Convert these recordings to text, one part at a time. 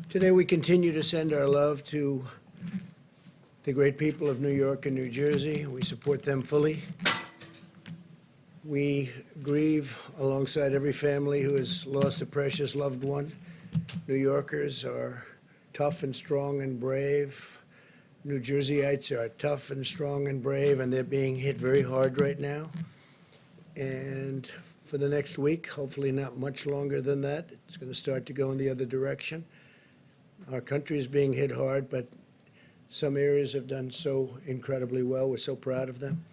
Today we continue to send our love to the great people of New York and New Jersey. We support them fully. We grieve alongside every family who has lost a precious loved one. New Yorkers are tough and strong and brave. New Jerseyites are tough and strong and brave, and they're being hit very hard right now. And for the next week, hopefully not much longer than that, it's going to start to go in the other direction. Our country is being hit hard, but some areas have done so incredibly well. We're so proud of them.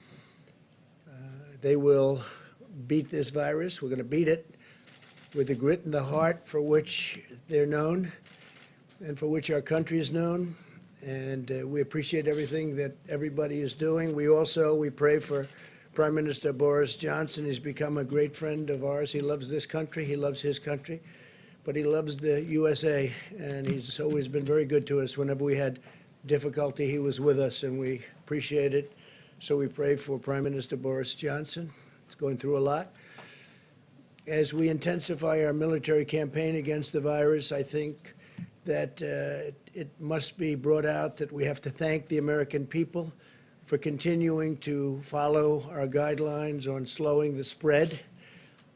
They will beat this virus. We're going to beat it with the grit and the heart for which they're known and for which our country is known. And we appreciate everything that everybody is doing. We pray for Prime Minister Boris Johnson. He's become a great friend of ours. He loves this country. He loves his country. But he loves the USA, and he's always been very good to us. Whenever we had difficulty, he was with us, and we appreciate it. So we pray for Prime Minister Boris Johnson. He's going through a lot. As we intensify our military campaign against the virus, I think that it must be brought out that we have to thank the American people for continuing to follow our guidelines on slowing the spread,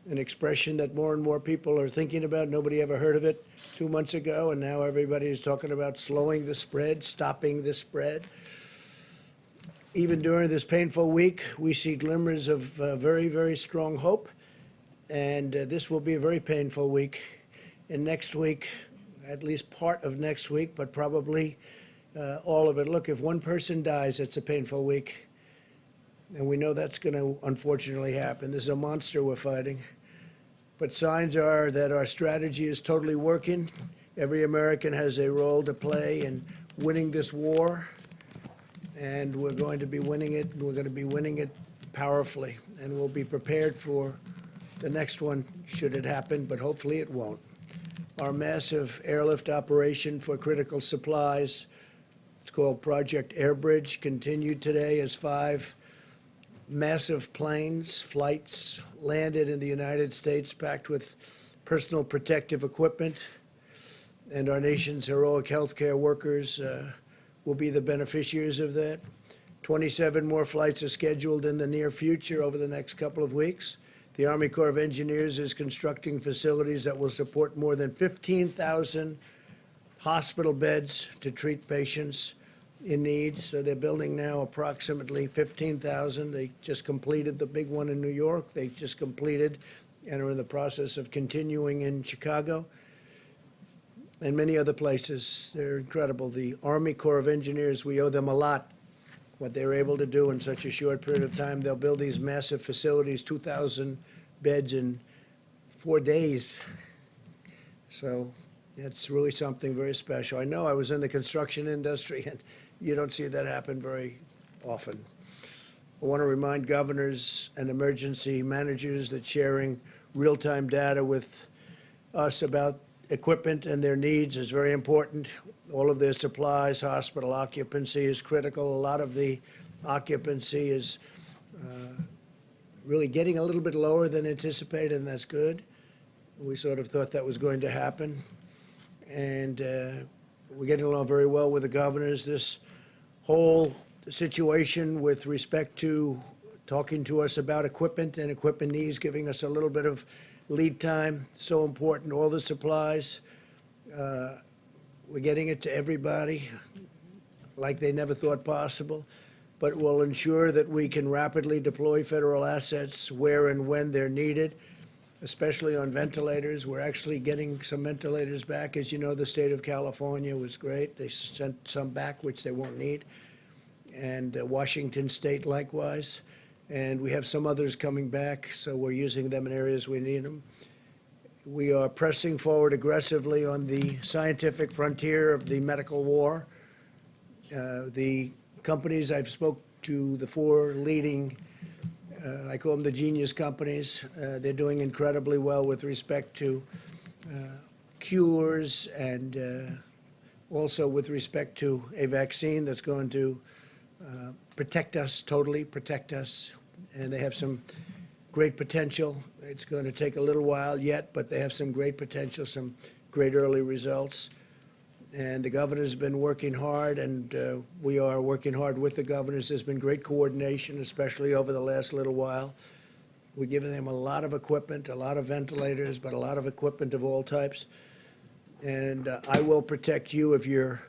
an expression that more and more people are thinking about. Nobody ever heard of it 2 months ago, and now everybody is talking about slowing the spread, stopping the spread. Even during this painful week, we see glimmers of very, very strong hope, and this will be a very painful week. And next week, at least part of next week, but probably all of it. Look, if one person dies, it's a painful week. And we know that's going to unfortunately happen. This is a monster we're fighting. But signs are that our strategy is totally working. Every American has a role to play in winning this war. And we're going to be winning it. We're going to be winning it powerfully. And we'll be prepared for the next one, should it happen, but hopefully it won't. Our massive airlift operation for critical supplies, it's called Project Airbridge, continued today as 5 massive planes, flights, landed in the United States packed with personal protective equipment. And our nation's heroic healthcare workers will be the beneficiaries of that. 27 more flights are scheduled in the near future over the next couple of weeks. The Army Corps of Engineers is constructing facilities that will support more than 15,000 hospital beds to treat patients in need. So they're building now approximately 15,000. They just completed the big one in New York. They just completed and are in the process of continuing in Chicago and many other places. They're incredible. The Army Corps of Engineers, we owe them a lot, what they were able to do in such a short period of time. They'll build these massive facilities, 2,000 beds in 4 days. So it's really something very special. I know I was in the construction industry, and you don't see that happen very often. I want to remind governors and emergency managers that sharing real-time data with us about equipment and their needs is very important. All of their supplies, hospital occupancy is critical. A lot of the occupancy is really getting a little bit lower than anticipated, and that's good. We sort of thought that was going to happen. And we're getting along very well with the governors. This whole situation with respect to talking to us about equipment and equipment needs, giving us a little bit of lead time, so important. All the supplies, we're getting it to everybody like they never thought possible, but will ensure that we can rapidly deploy federal assets where and when they're needed, especially on ventilators. We're actually getting some ventilators back. As you know, the state of California was great. They sent some back, which they won't need, and Washington State likewise. And we have some others coming back, so we're using them in areas we need them. We are pressing forward aggressively on the scientific frontier of the medical war. The companies I've spoke to, the 4 leading, I call them the genius companies. They're doing incredibly well with respect to cures and also with respect to a vaccine that's going to protect us, totally protect us. And they have some great potential. It's going to take a little while yet, but they have some great potential, some great early results. And the governor's been working hard, and we are working hard with the governors. There's been great coordination, especially over the last little while. We're giving them a lot of equipment, a lot of ventilators, but a lot of equipment of all types. And I will protect you if your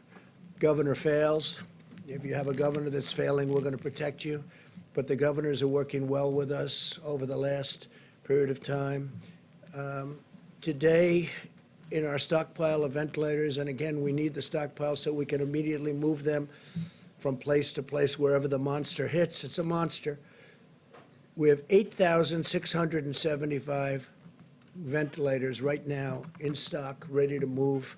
governor fails. If you have a governor that's failing, we're going to protect you. But the governors are working well with us over the last period of time. Today, in our stockpile of ventilators, and again, we need the stockpile so we can immediately move them from place to place wherever the monster hits. It's a monster. We have 8,675 ventilators right now in stock, ready to move.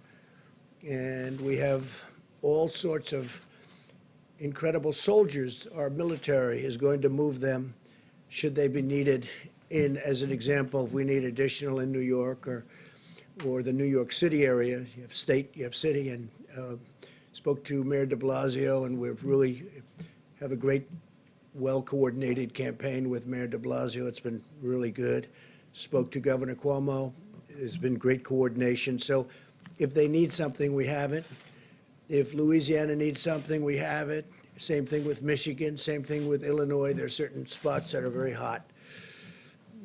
And we have all sorts of incredible soldiers. Our military is going to move them should they be needed in, as an example, if we need additional in New York or the New York City area. You have state, you have city, and spoke to Mayor de Blasio, and we really have a great, well-coordinated campaign with Mayor de Blasio. It's been really good. Spoke to Governor Cuomo. There's been great coordination. So if they need something, we have it. If Louisiana needs something, we have it. Same thing with Michigan, same thing with Illinois. There are certain spots that are very hot,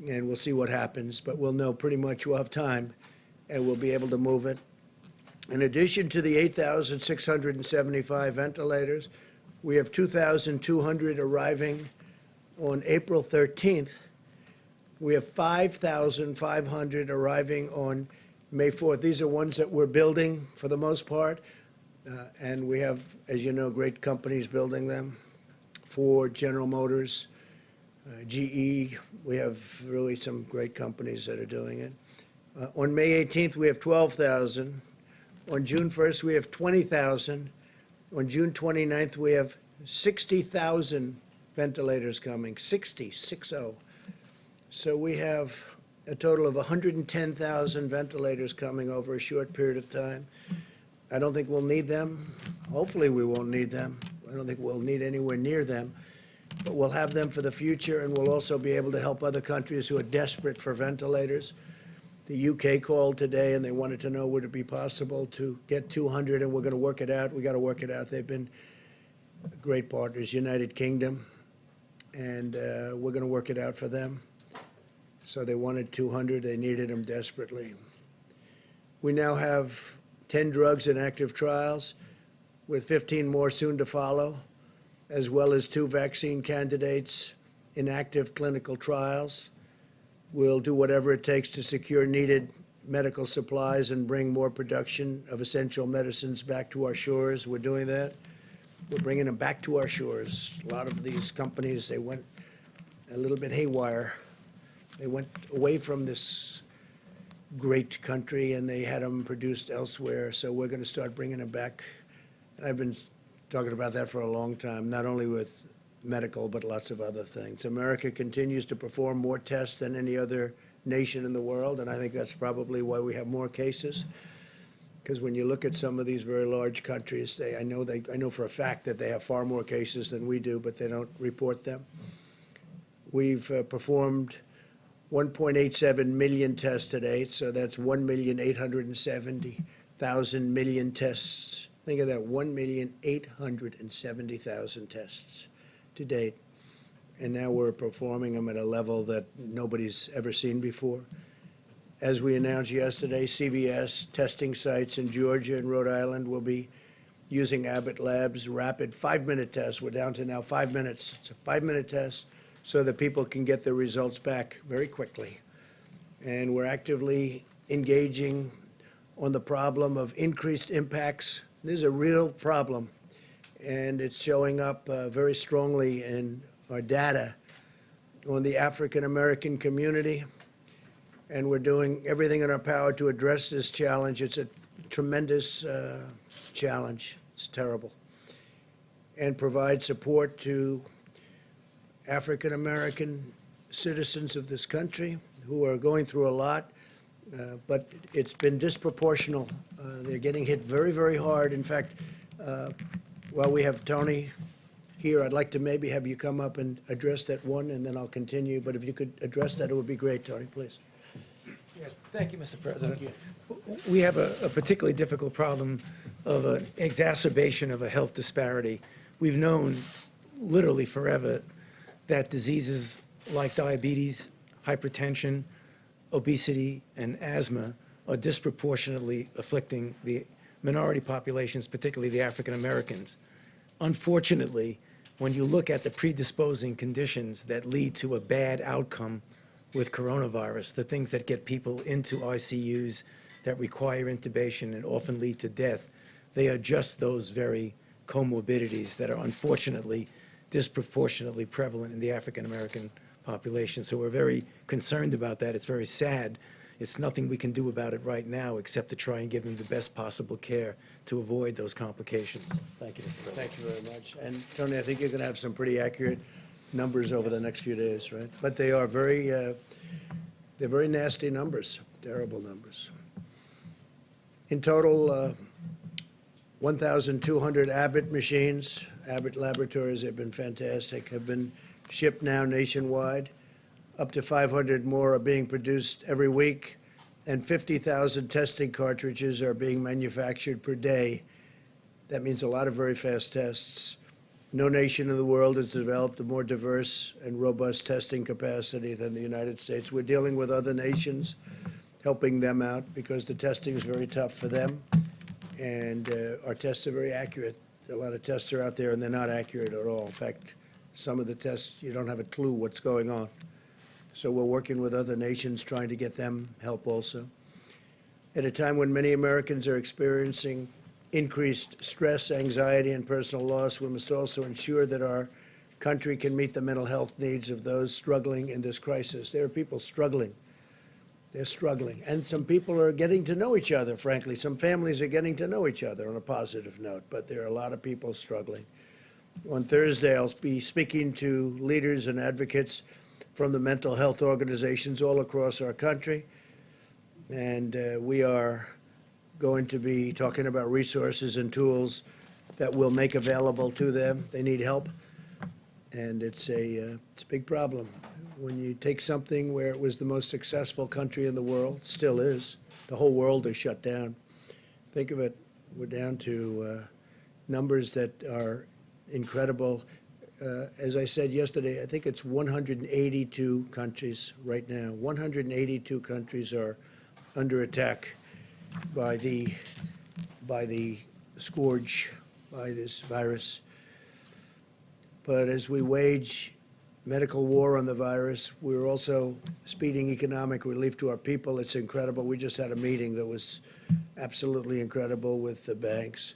and we'll see what happens, but we'll know pretty much. We'll have time, and we'll be able to move it. In addition to the 8,675 ventilators, we have 2,200 arriving on April 13th. We have 5,500 arriving on May 4th. These are ones that we're building for the most part, and we have, as you know, great companies building them. Ford, General Motors, GE. We have really some great companies that are doing it. On May 18th, we have 12,000. On June 1st, we have 20,000. On June 29th, we have 60,000 ventilators coming, 60. So we have a total of 110,000 ventilators coming over a short period of time. I don't think we'll need them. Hopefully we won't need them. I don't think we'll need anywhere near them. But we'll have them for the future, and we'll also be able to help other countries who are desperate for ventilators. The UK called today, and they wanted to know would it be possible to get 200, and we're going to work it out. We got to work it out. They've been great partners, United Kingdom, and we're going to work it out for them. So they wanted 200. They needed them desperately. We now have 10 drugs in active trials, with 15 more soon to follow, as well as 2 vaccine candidates in active clinical trials. We'll do whatever it takes to secure needed medical supplies and bring more production of essential medicines back to our shores. We're doing that. We're bringing them back to our shores. A lot of these companies, they went a little bit haywire. They went away from this great country, and they had them produced elsewhere. So we're going to start bringing them back. I've been talking about that for a long time, not only with medical, but lots of other things. America continues to perform more tests than any other nation in the world, and I think that's probably why we have more cases. Because when you look at some of these very large countries, I know for a fact that they have far more cases than we do, but they don't report them. We've performed 1.87 million tests to date, so that's 1,870,000 million tests. Think of that, 1,870,000 tests to date. And now we're performing them at a level that nobody's ever seen before. As we announced yesterday, CVS testing sites in Georgia and Rhode Island will be using Abbott Labs rapid 5-minute tests. We're down to now 5 minutes. It's a 5-minute test so that people can get their results back very quickly. And we're actively engaging on the problem of increased impacts. This is a real problem, and it's showing up very strongly in our data on the African-American community. And we're doing everything in our power to address this challenge. It's a tremendous challenge. It's terrible. And provide support to African-American citizens of this country who are going through a lot, but it's been disproportional. They're getting hit very, very hard. In fact, while we have Tony here, I'd like to maybe have you come up and address that one, and then I'll continue. But if you could address that, it would be great, Tony, please. Yeah, thank you, Mr. President. Thank We have a particularly difficult problem of an exacerbation of a health disparity. We've known literally forever that diseases like diabetes, hypertension, obesity, and asthma are disproportionately afflicting the minority populations, particularly the African Americans. Unfortunately, when you look at the predisposing conditions that lead to a bad outcome with coronavirus, the things that get people into ICUs, that require intubation and often lead to death, they are just those very comorbidities that are unfortunately disproportionately prevalent in the African American population. So we're very concerned about that. It's very sad. It's nothing we can do about it right now except to try and give them the best possible care to avoid those complications. Thank you, Mr. President. Thank you very much. And Tony, I think you're going to have some pretty accurate numbers over the next few days, right? But they are they're very nasty numbers, terrible numbers. In total, 1,200 Abbott machines, Abbott laboratories have been fantastic, have been shipped now nationwide. Up to 500 more are being produced every week, and 50,000 testing cartridges are being manufactured per day. That means a lot of very fast tests. No nation in the world has developed a more diverse and robust testing capacity than the United States. We're dealing with other nations, helping them out because the testing is very tough for them, and our tests are very accurate. A lot of tests are out there, and they're not accurate at all. In fact, some of the tests, you don't have a clue what's going on. So we're working with other nations trying to get them help also. At a time when many Americans are experiencing increased stress, anxiety, and personal loss, we must also ensure that our country can meet the mental health needs of those struggling in this crisis. There are people struggling. They're struggling. And some people are getting to know each other, frankly. Some families are getting to know each other on a positive note, but there are a lot of people struggling. On Thursday, I'll be speaking to leaders and advocates from the mental health organizations all across our country. And we are going to be talking about resources and tools that we'll make available to them. They need help. And it's a big problem. When you take something where it was the most successful country in the world, still is, the whole world is shut down. Think of it, we're down to numbers that are incredible. As I said yesterday, I think it's 182 countries right now. 182 countries are under attack by the scourge, by this virus. But as we wage medical war on the virus, we're also speeding economic relief to our people. It's incredible. We just had a meeting that was absolutely incredible with the banks.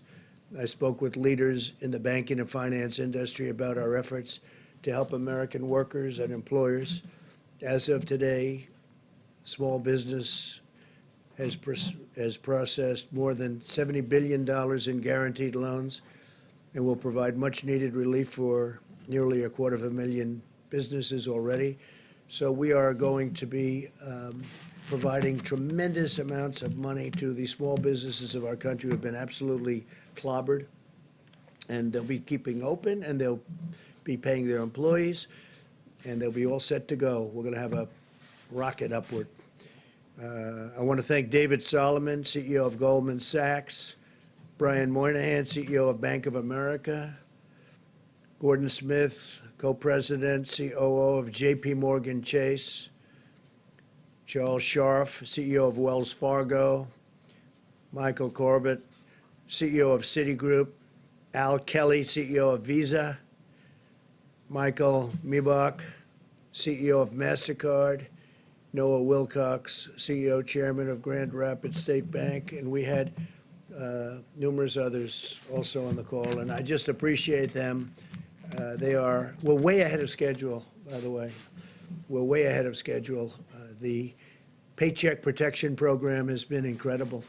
I spoke with leaders in the banking and finance industry about our efforts to help American workers and employers. As of today, small business has processed more than $70 billion in guaranteed loans and will provide much needed relief for nearly 250,000 businesses already. So we are going to be providing tremendous amounts of money to the small businesses of our country who have been absolutely clobbered, and they'll be keeping open, and they'll be paying their employees, and they'll be all set to go. We're going to have a rocket upward. I want to thank David Solomon, CEO of Goldman Sachs, Brian Moynihan, CEO of Bank of America, Gordon Smith, co-president, COO of JP Morgan Chase, Charles Scharf, CEO of Wells Fargo, Michael Corbett, CEO of Citigroup, Al Kelly, CEO of Visa, Michael Miebach, CEO of MasterCard, Noah Wilcox, CEO, Chairman of Grand Rapids State Bank, and we had numerous others also on the call, and I just appreciate them. We're way ahead of schedule, by the way. We're way ahead of schedule. The Paycheck Protection Program has been incredible.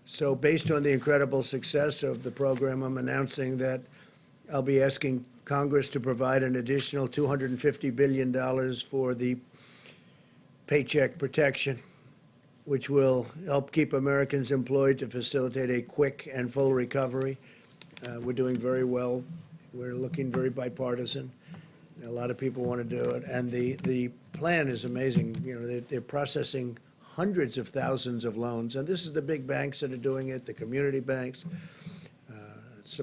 So based on the incredible success of the program, I'm announcing that I'll be asking Congress to provide an additional $250 billion for the Paycheck Protection, which will help keep Americans employed to facilitate a quick and full recovery. We're doing very well. We're looking very bipartisan. A lot of people want to do it. And the plan is amazing. You know, they're processing hundreds of thousands of loans. And this is the big banks that are doing it, the community banks.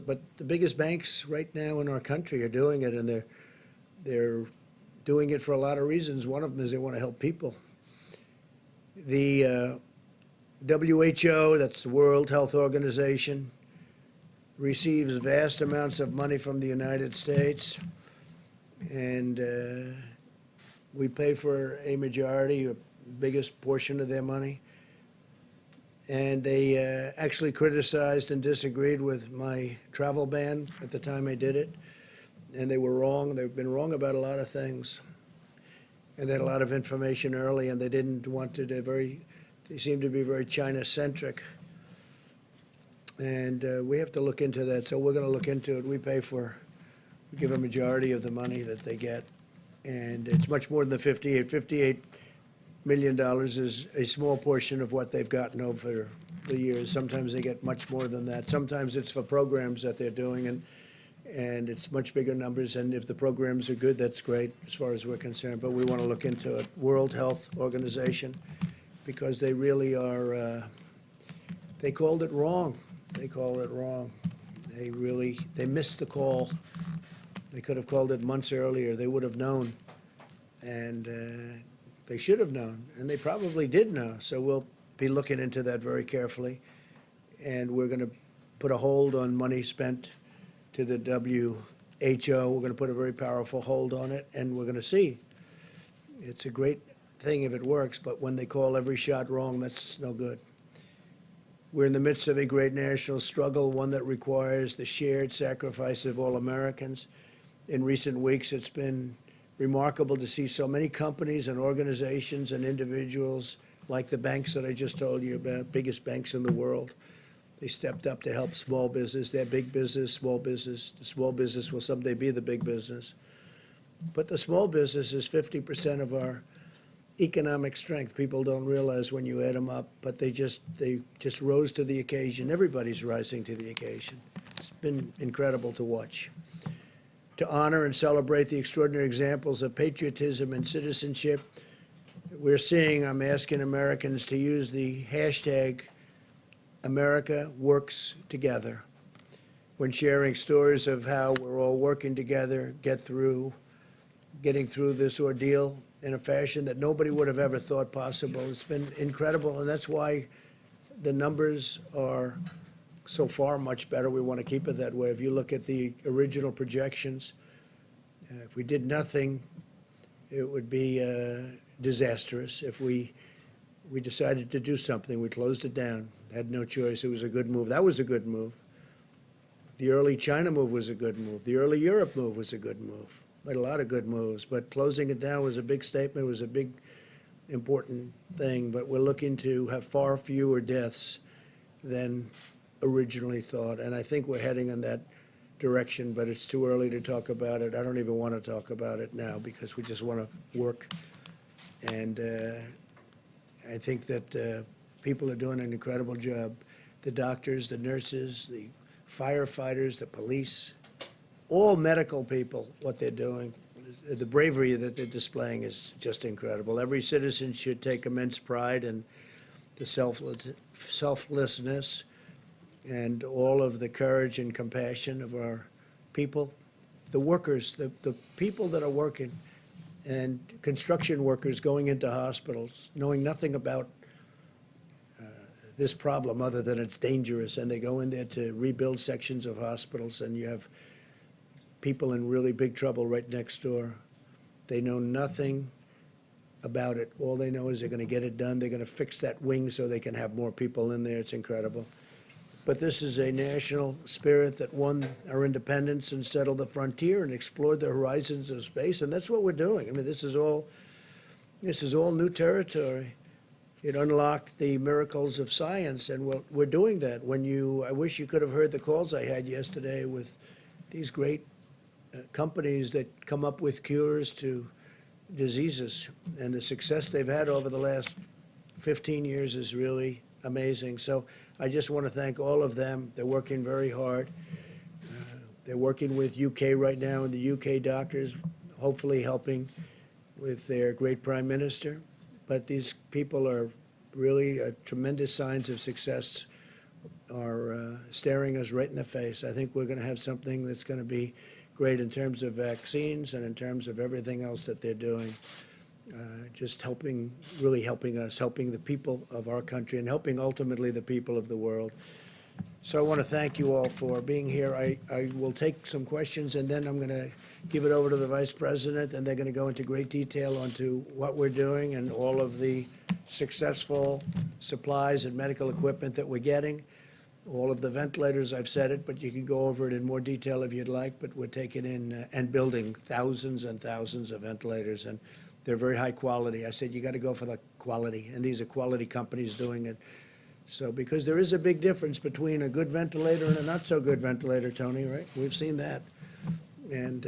But the biggest banks right now in our country are doing it, and they're doing it for a lot of reasons. One of them is they want to help people. The WHO, that's the World Health Organization, receives vast amounts of money from the United States, and we pay for a majority, a biggest portion of their money. And they actually criticized and disagreed with my travel ban at the time I did it. And they were wrong. They've been wrong about a lot of things. And they had a lot of information early, and they didn't want to, they seemed to be very China-centric. And we have to look into that. So we're going to look into it. We give a majority of the money that they get. And it's much more than the 58. $58 million is a small portion of what they've gotten over the years. Sometimes they get much more than that. Sometimes it's for programs that they're doing, and it's much bigger numbers. And if the programs are good, that's great as far as we're concerned. But we want to look into it. World Health Organization, because they really are, they called it wrong. They called it wrong. They missed the call. They could have called it months earlier. They would have known. And they should have known, and they probably did know. So we'll be looking into that very carefully. And we're going to put a hold on money spent to the WHO. We're going to put a very powerful hold on it, and we're going to see. It's a great thing if it works, but when they call every shot wrong, that's no good. We're in the midst of a great national struggle, one that requires the shared sacrifice of all Americans. In recent weeks, it's been remarkable to see so many companies and organizations and individuals, like the banks that I just told you about, biggest banks in the world. They stepped up to help small business. They're big business, small business. The small business will someday be the big business. But the small business is 50% of our economic strength. People don't realize when you add them up, but they just rose to the occasion. Everybody's rising to the occasion. It's been incredible to watch. To honor and celebrate the extraordinary examples of patriotism and citizenship, I'm asking Americans to use the hashtag America Works Together when sharing stories of how we're all working together, getting through this ordeal in a fashion that nobody would have ever thought possible. It's been incredible, and that's why the numbers are so far much better. We want to keep it that way. If you look at the original projections, if we did nothing, it would be disastrous. If we decided to do something, we closed it down, had no choice. It was a good move. That was a good move. The early China move was a good move. The early Europe move was a good move. Made a lot of good moves, but closing it down was a big statement. It was a big, important thing. But we're looking to have far fewer deaths than originally thought, and I think we're heading in that direction, but it's too early to talk about it. I don't even want to talk about it now because we just want to work. And I think that people are doing an incredible job. The doctors, the nurses, the firefighters, the police, all medical people, what they're doing, the bravery that they're displaying is just incredible. Every citizen should take immense pride in the selflessness and all of the courage and compassion of our people, the workers, the people that are working, and construction workers going into hospitals, knowing nothing about this problem other than it's dangerous, and they go in there to rebuild sections of hospitals, and you have people in really big trouble right next door. They know nothing about it. All they know is they're going to get it done. They're going to fix that wing so they can have more people in there. It's incredible. But this is a national spirit that won our independence and settled the frontier and explored the horizons of space, and that's what we're doing. I mean, this is all new territory. It unlocked the miracles of science, and we're doing that. I wish you could have heard the calls I had yesterday with these great companies that come up with cures to diseases, and the success they've had over the last 15 years is really amazing. So I just want to thank all of them. They're working very hard. They're working with UK right now, and the UK doctors hopefully helping with their great prime minister. But these people are really tremendous signs of success are staring us right in the face. I think we're going to have something that's going to be great in terms of vaccines and in terms of everything else that they're doing. Just helping, really helping us, helping the people of our country, and helping ultimately the people of the world. So I want to thank you all for being here. I will take some questions, and then I'm going to give it over to the Vice President, and they're going to go into great detail onto what we're doing and all of the successful supplies and medical equipment that we're getting. All of the ventilators, I've said it, but you can go over it in more detail if you'd like, but we're taking in and building thousands and thousands of ventilators, and they're very high quality. I said, you got to go for the quality, and these are quality companies doing it. So, because there is a big difference between a good ventilator and a not so good ventilator, Tony, right? We've seen that. And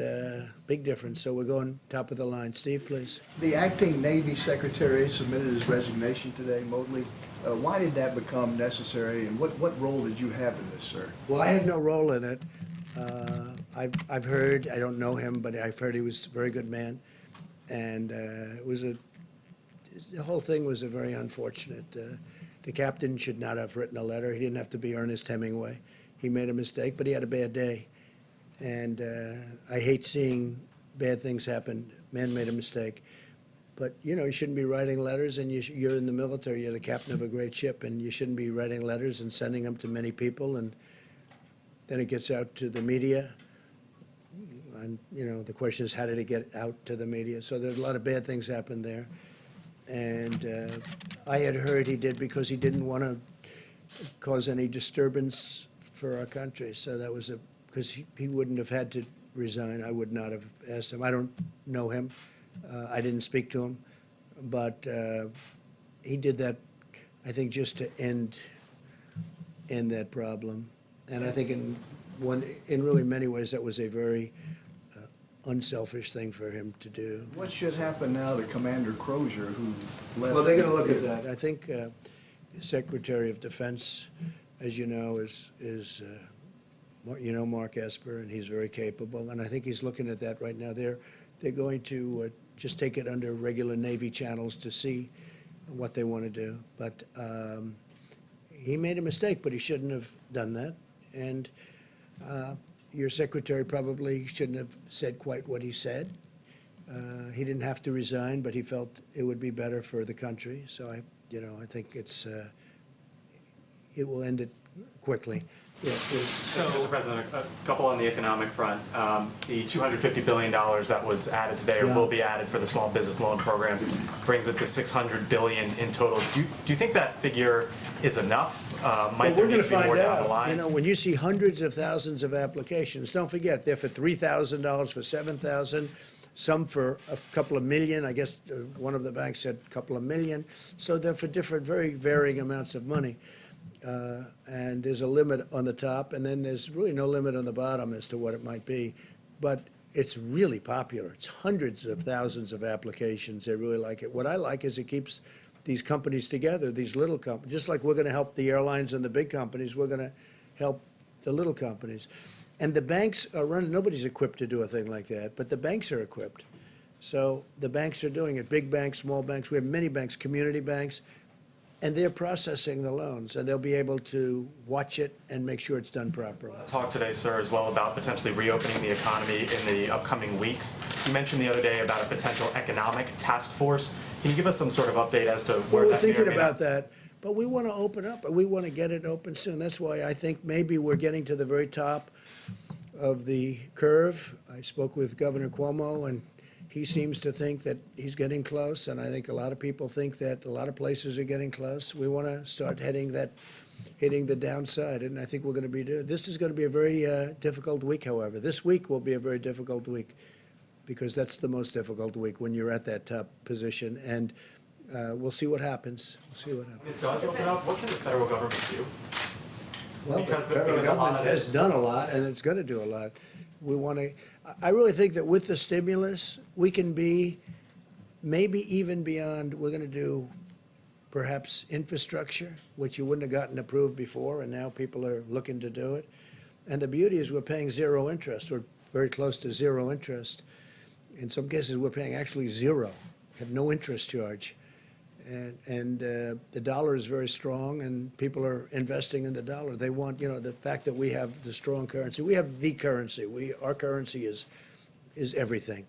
big difference. So we're going top of the line. Steve, please. The acting Navy Secretary submitted his resignation today, Motley. Why did that become necessary, and what role did you have in this, sir? Well, I had no role in it. I've heard, I don't know him, but I've heard he was a very good man. And it was the whole thing was a very unfortunate. The captain should not have written a letter. He didn't have to be Ernest Hemingway. He made a mistake, but he had a bad day. And I hate seeing bad things happen. Man made a mistake. But, you know, you shouldn't be writing letters, and you're in the military. You're the captain of a great ship, and you shouldn't be writing letters and sending them to many people. And then it gets out to the media. And, you know, the question is, how did it get out to the media? So there's a lot of bad things happened there. And I had heard he did because he didn't want to cause any disturbance for our country. So that was because he wouldn't have had to resign. I would not have asked him. I don't know him. I didn't speak to him. But he did that, I think, just to end that problem. And I think in really many ways that was a very unselfish thing for him to do. What should happen now to Commander Crozier, who left? Well, they're going to look at that. I think the Secretary of Defense, as you know, is Mark Esper, and he's very capable. And I think he's looking at that right now. They're going to just take it under regular Navy channels to see what they want to do. But he made a mistake, but he shouldn't have done that. And your secretary probably shouldn't have said quite what he said. He didn't have to resign, but he felt it would be better for the country. So I think it will end it quickly. Yeah, so, Mr. President, a couple on the economic front. The $250 billion that was added today, or will be added for the small business loan program, brings it to $600 billion in total. Do you think that figure is enough? Might there need to be more down the line? You know, when you see hundreds of thousands of applications, don't forget they're for $3,000, for $7,000, some for a couple of million. I guess one of the banks said a couple of million. So they're for different, very varying amounts of money. And there's a limit on the top, and then there's really no limit on the bottom as to what it might be. But it's really popular. It's hundreds of thousands of applications. They really like it. What I like is it keeps these companies together, these little companies. Just like we're going to help the airlines and the big companies, we're going to help the little companies. And the banks are running. Nobody's equipped to do a thing like that, but the banks are equipped. So the banks are doing it, big banks, small banks. We have many banks, community banks. And they're processing the loans, and they'll be able to watch it and make sure it's done properly. Talk today, sir, as well about potentially reopening the economy in the upcoming weeks. You mentioned the other day about a potential economic task force. Can you give us some sort of update as to where We're that may or thinking may about not... that, but we want to open up. We want to get it open soon. That's why I think maybe we're getting to the very top of the curve. I spoke with Governor Cuomo, and he seems to think that he's getting close, and I think a lot of people think that a lot of places are getting close. We want to start hitting the downside, and I think we're going to be doing. This is going to be a very difficult week, however. This week will be a very difficult week because that's the most difficult week when you're at that top position, and we'll see what happens. We'll see what happens. It does open up. What can the federal government do? Well, the federal government has done a lot, and it's going to do a lot. We want to. I really think that with the stimulus, we can be maybe even beyond. We're going to do perhaps infrastructure, which you wouldn't have gotten approved before, and now people are looking to do it. And the beauty is we're paying zero interest. We're very close to zero interest. In some cases, we're paying actually zero. We have no interest charge. And the dollar is very strong, and people are investing in the dollar. They want, the fact that we have the strong currency. We have the currency. Our currency is everything.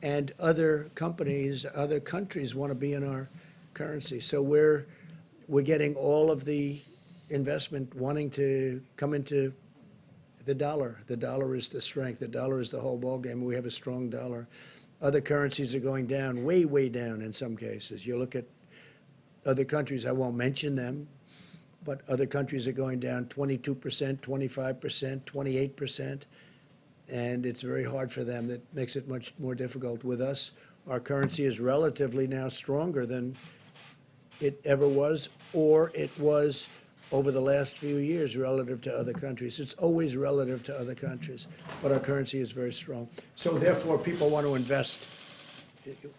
And other companies, other countries want to be in our currency. So we're getting all of the investment wanting to come into the dollar. The dollar is the strength. The dollar is the whole ballgame. We have a strong dollar. Other currencies are going down, way, way down in some cases. You look at other countries, I won't mention them, but other countries are going down 22%, 25%, 28%, and it's very hard for them. That makes it much more difficult. With us, our currency is relatively now stronger than it ever was, or it was over the last few years relative to other countries. It's always relative to other countries, but our currency is very strong. So therefore, people want to invest.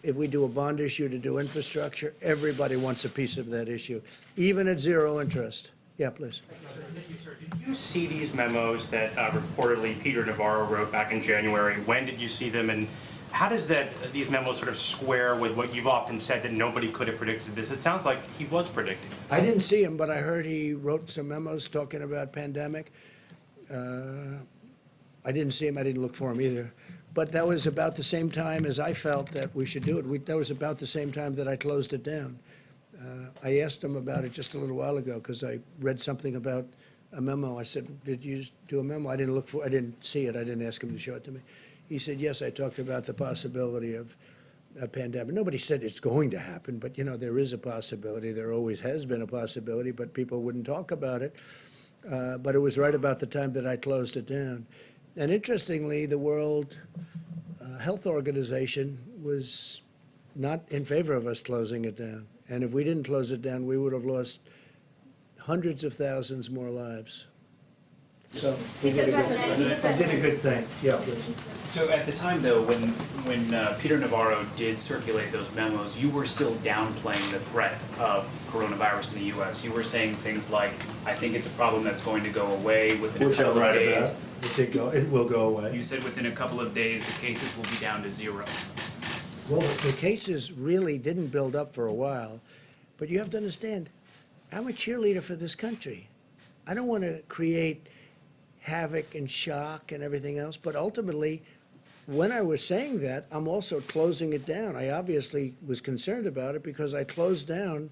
If we do a bond issue to do infrastructure, everybody wants a piece of that issue, even at zero interest. Yeah, please. Thank you, sir. Did you see these memos that reportedly Peter Navarro wrote back in January? When did you see them, and how does these memos sort of square with what you've often said, that nobody could have predicted this? It sounds like he was predicting. I didn't see him, but I heard he wrote some memos talking about pandemic. I didn't see him. I didn't look for him either. But that was about the same time as I felt that we should do it. That was about the same time that I closed it down. I asked him about it just a little while ago because I read something about a memo. I said, "Did you do a memo?" I didn't see it. I didn't ask him to show it to me. He said, "Yes, I talked about the possibility of a pandemic." Nobody said it's going to happen, but there is a possibility. There always has been a possibility, but people wouldn't talk about it. But it was right about the time that I closed it down. And interestingly, the World Health Organization was not in favor of us closing it down. And if we didn't close it down, we would have lost hundreds of thousands more lives. So we did a good thing. Yeah. So at the time, though, when Peter Navarro did circulate those memos, you were still downplaying the threat of coronavirus in the U.S. You were saying things like, "I think it's a problem that's going to go away within a couple of days." It will go away. You said within a couple of days the cases will be down to zero. Well, the cases really didn't build up for a while, but you have to understand, I'm a cheerleader for this country. I don't want to create havoc and shock and everything else, but ultimately, when I was saying that, I'm also closing it down. I obviously was concerned about it because I closed down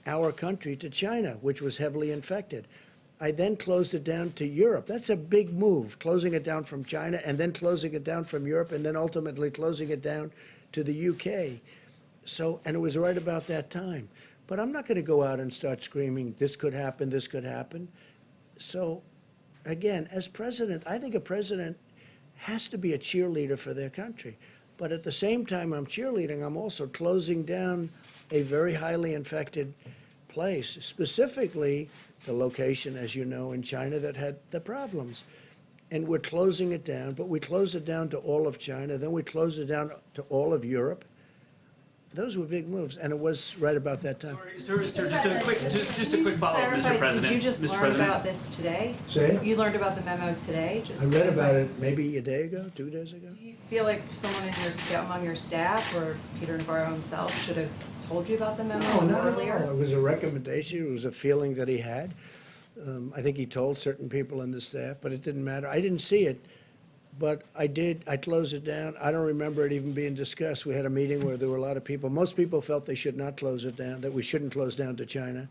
our country to China, which was heavily infected. I then closed it down to Europe. That's a big move, closing it down from China and then closing it down from Europe and then ultimately closing it down to the UK. So, and it was right about that time. But I'm not going to go out and start screaming, this could happen, this could happen. So, again, as president, I think a president has to be a cheerleader for their country. But at the same time I'm cheerleading, I'm also closing down a very highly infected place, specifically the location, as you know, in China that had the problems. And we're closing it down, but we close it down to all of China, then we close it down to all of Europe. Those were big moves, and it was right about that time. Sir, just a quick follow-up, Mr. President. Did you just Mr. learn President? about this today? Say? You learned about the memo today? Just I read about it maybe a day ago, 2 days ago. Do you feel like someone among your staff or Peter Navarro himself should have told you about the memo No, not at earlier? all. It was a recommendation. It was a feeling that he had. I think he told certain people in the staff, but it didn't matter. I didn't see it, but I did. I closed it down. I don't remember it even being discussed. We had a meeting where there were a lot of people. Most people felt they should not close it down, that we shouldn't close down to China,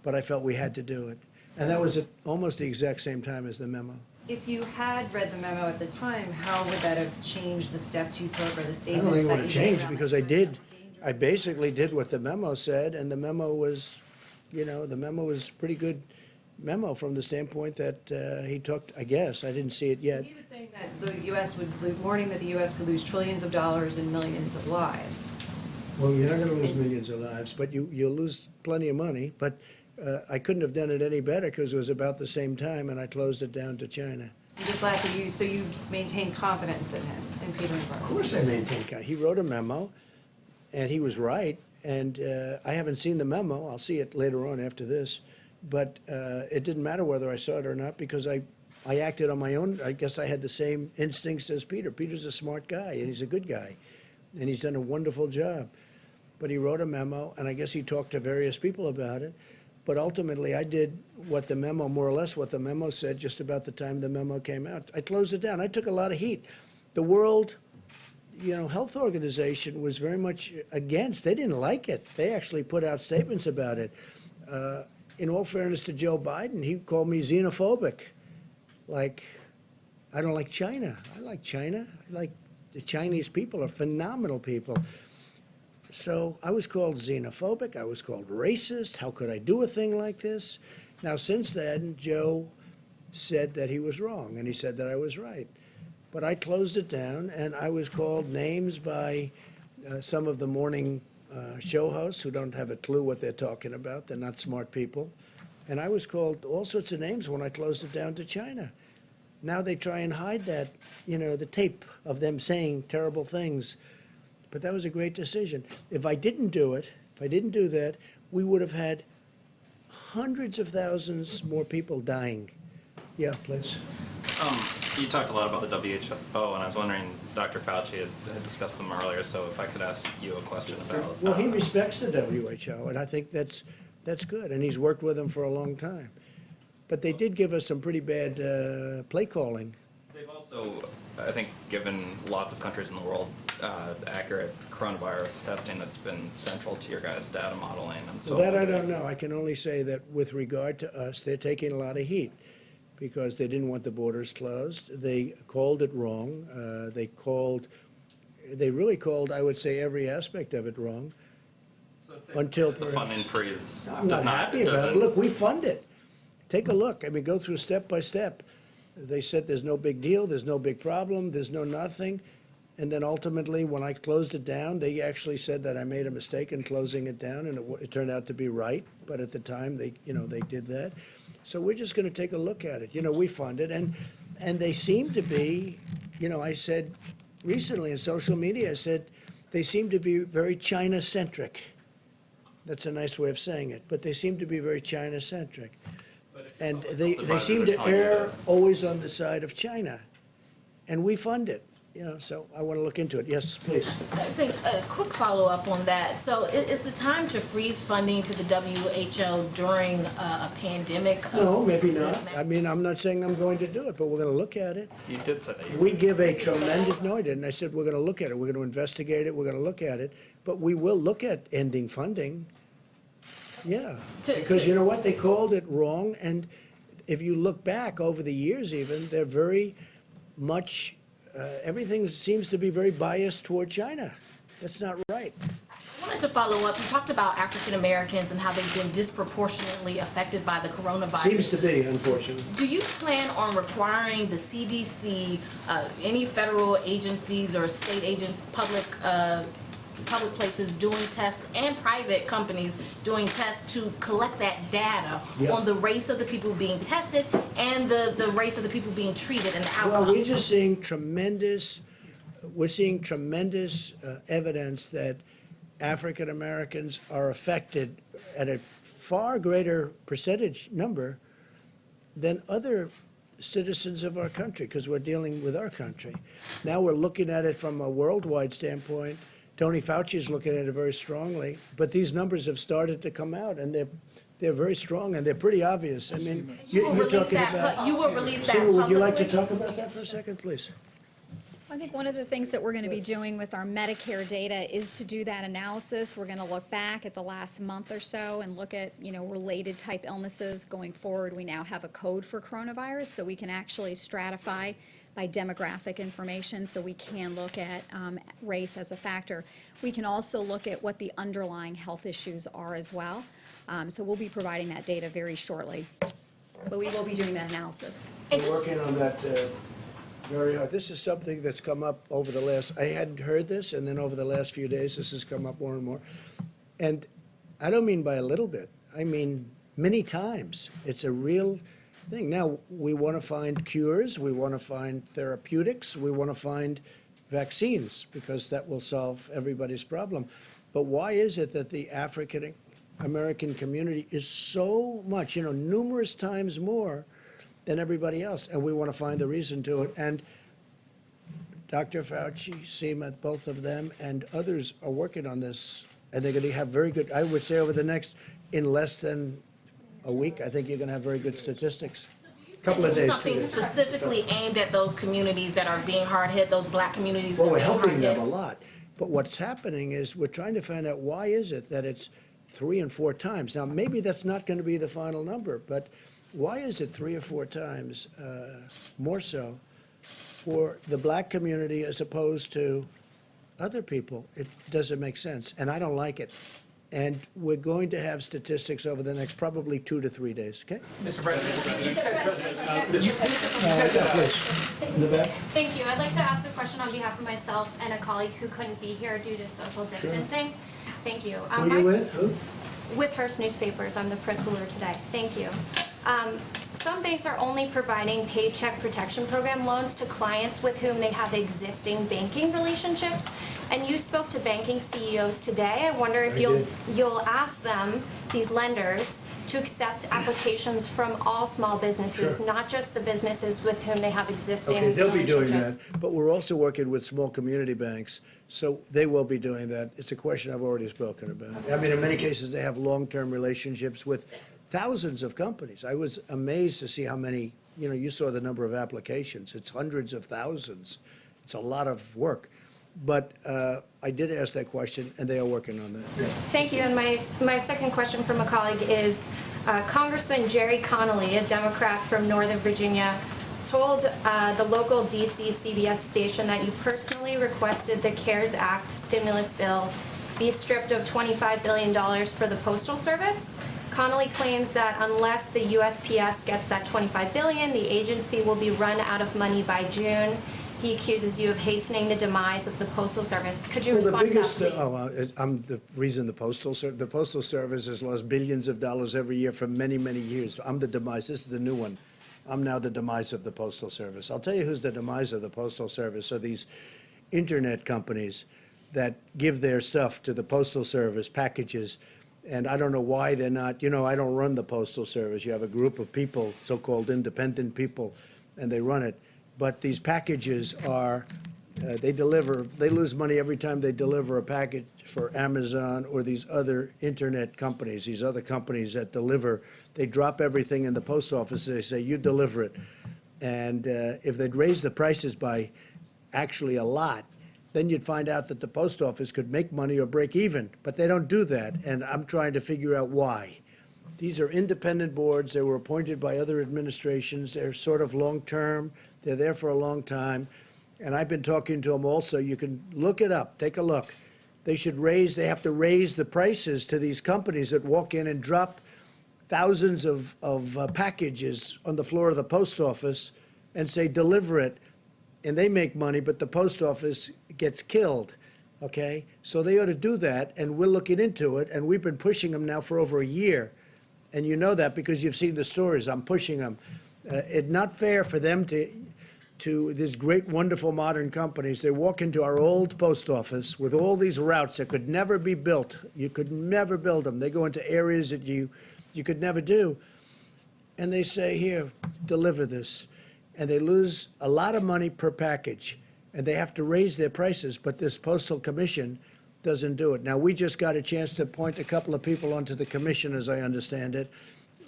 but I felt we had to do it. And that was at almost the exact same time as the memo. If you had read the memo at the time, how would that have changed the steps you took or the I don't statements think it that would you have made changed around because that I time? did. I basically did what the memo said, and the memo was, the memo was pretty good memo from the standpoint that he talked, I guess, I didn't see it yet. He was saying that the U.S. warning that the U.S. could lose trillions of dollars and millions of lives. Well, you're not going to lose millions of lives, but you'll lose plenty of money. But I couldn't have done it any better because it was about the same time, and I closed it down to China. And just lastly, so you maintain confidence in him, in Peter Navarro? Of course I maintain confidence. He wrote a memo, and he was right. And I haven't seen the memo. I'll see it later on after this. But it didn't matter whether I saw it or not because I acted on my own. I guess I had the same instincts as Peter. Peter's a smart guy, and he's a good guy. And he's done a wonderful job. but he wrote a memo, and I guess he talked to various people about it. But ultimately, I did what the memo, more or less what the memo said, just about the time the memo came out. I closed it down. I took a lot of heat. The World, Health Organization was very much against. They didn't like it. They actually put out statements about it. In all fairness to Joe Biden, he called me xenophobic. Like, I don't like China. I like China. I like the Chinese people are phenomenal people. So I was called xenophobic. I was called racist. How could I do a thing like this? Now, since then, Joe said that he was wrong, and he said that I was right. But I closed it down, and I was called names by some of the morning show hosts who don't have a clue what they're talking about. They're not smart people. And I was called all sorts of names when I closed it down to China. Now they try and hide that, the tape of them saying terrible things. But that was a great decision. If I didn't do it, if I didn't do that, we would have had hundreds of thousands more people dying. Yeah, please. You talked a lot about the WHO, and I was wondering, Dr. Fauci had discussed them earlier, so if I could ask you a question about... Well, he respects the WHO, and I think that's good, and he's worked with them for a long time. But they did give us some pretty bad play calling. They've also, I think, given lots of countries in the world accurate coronavirus testing that's been central to your guys' data modeling, and so... Well, that I don't know. I can only say that with regard to us, they're taking a lot of heat, because they didn't want the borders closed. They called it wrong. They really called, I would say, every aspect of it wrong. So it's until the funding freeze I'm not happy about it. Look, we fund it. Take a look. I mean, go through step by step. They said there's no big deal, there's no big problem, there's no nothing. And then ultimately, when I closed it down, they actually said that I made a mistake in closing it down, and it turned out to be right. But at the time, they did that. So we're just going to take a look at it. We fund it, and they seem to be, I said recently in social media, I said they seem to be very China-centric. That's a nice way of saying it, but they seem to be very China-centric. And they seem to err always on the side of China, and we fund it. So I want to look into it. Yes, please. Thanks. A quick follow-up on that. So is the time to freeze funding to the WHO during a pandemic? No, maybe not. I mean, I'm not saying I'm going to do it, but we're going to look at it. You did say that you... We give a tremendous, no, I didn't. I said we're going to look at it. We're going to investigate it. We're going to look at it. But we will look at ending funding. Yeah. Because you know what? They called it wrong. And if you look back over the years even, they're very much... everything seems to be very biased toward China. That's not right. I wanted to follow up. You talked about African Americans and how they've been disproportionately affected by the coronavirus. Seems to be, unfortunately. Do you plan on requiring the CDC, any federal agencies or state agents, public places doing tests, and private companies doing tests to collect that data on the race of the people being tested and the race of the people being treated and the outcome? Well, we're just seeing tremendous evidence that African Americans are affected at a far greater percentage number than other citizens of our country, because we're dealing with our country. Now we're looking at it from a worldwide standpoint. Tony Fauci is looking at it very strongly, but these numbers have started to come out, and they're very strong, and they're pretty obvious. I mean, you're talking about... You will release that Seema, publicly? would you like to talk about that for a second, please? I think one of the things that we're going to be doing with our Medicare data is to do that analysis. We're going to look back at the last month or so and look at, related type illnesses going forward. We now have a code for coronavirus, so we can actually stratify by demographic information, so we can look at race as a factor. We can also look at what the underlying health issues are as well. So we'll be providing that data very shortly, but we will be doing that analysis. We're working on that very hard. This is something that's come up over the last, I hadn't heard this, and then over the last few days, this has come up more and more. And I don't mean by a little bit. I mean many times. It's a real thing. Now, we want to find cures, we want to find therapeutics, we want to find vaccines, because that will solve everybody's problem. But why is it that the African American community is so much, numerous times more than everybody else? And we want to find the reason to it. And Dr. Fauci, Seema, both of them, and others are working on this And they're going to have very good, I would say over the next, in less than a week, I think you're going to have very good statistics. Couple of Do days. something 2 days. specifically aimed at those communities that are being hard hit, those black communities that Well, are we're being hard helping hit. them a lot. But what's happening is we're trying to find out why is it that it's 3 and 4 times. Now, maybe that's not going to be the final number, but why is it 3 or 4 times more so for the black community as opposed to other people? It doesn't make sense, and I don't like it. And we're going to have statistics over the next probably 2 to 3 days, okay? Mr. President, you said, Yeah, please. In the back. Thank you. I'd like to ask a question on behalf of myself and a colleague who couldn't be here due to social distancing. Thank you. Who are you with? Who? With Hearst Newspapers. I'm the print cooler today. Thank you. Some banks are only providing Paycheck Protection Program loans to clients with whom they have existing banking relationships. And you spoke to banking CEOs today. I wonder if you'll ask them, these lenders, to accept applications from all small businesses, Sure. not just the businesses with whom they have existing Okay, they'll be doing that, relationships. but we're also working with small community banks, so they will be doing that. It's a question I've already spoken about. I mean, in many cases, they have long-term relationships with thousands of companies. I was amazed to see how many, you saw the number of applications. It's hundreds of thousands. It's a lot of work. But I did ask that question, and they are working on that. Thank you. And my second question from a colleague is Congressman Jerry Connolly, a Democrat from Northern Virginia, told the local DC CBS station that you personally requested the CARES Act stimulus bill be stripped of $25 billion for the Postal Service. Connolly claims that unless the USPS gets that $25 billion, the agency will be run out of money by June. He accuses you of hastening the demise of the Postal Service. Could you respond to that, please? I'm the reason the Postal Service has lost billions of dollars every year for many, many years. I'm the demise. This is the new one. I'm now the demise of the Postal Service. I'll tell you who's the demise of the Postal Service. So these internet companies that give their stuff to the Postal Service, packages, and I don't know why they're not, I don't run the Postal Service. You have a group of people, so-called independent people, and they run it. But these packages are, they lose money every time they deliver a package for Amazon or these other internet companies, these other companies that deliver. They drop everything in the post office. They say, you deliver it. And if they'd raise the prices by actually a lot, then you'd find out that the post office could make money or break even. But they don't do that, and I'm trying to figure out why. These are independent boards. They were appointed by other administrations. They're sort of long-term. They're there for a long time. And I've been talking to them also. You can look it up. Take a look. They have to raise the prices to these companies that walk in and drop thousands of packages on the floor of the post office and say, deliver it. And they make money, but the post office gets killed, okay? So they ought to do that, and we're looking into it, and we've been pushing them now for over a year. And you know that because you've seen the stories. I'm pushing them. It's not fair for them to these great, wonderful modern companies. They walk into our old post office with all these routes that could never be built. You could never build them. They go into areas that you could never do. And they say, here, deliver this. And they lose a lot of money per package, and they have to raise their prices, but this Postal Commission doesn't do it. Now, we just got a chance to appoint a couple of people onto the commission, as I understand it,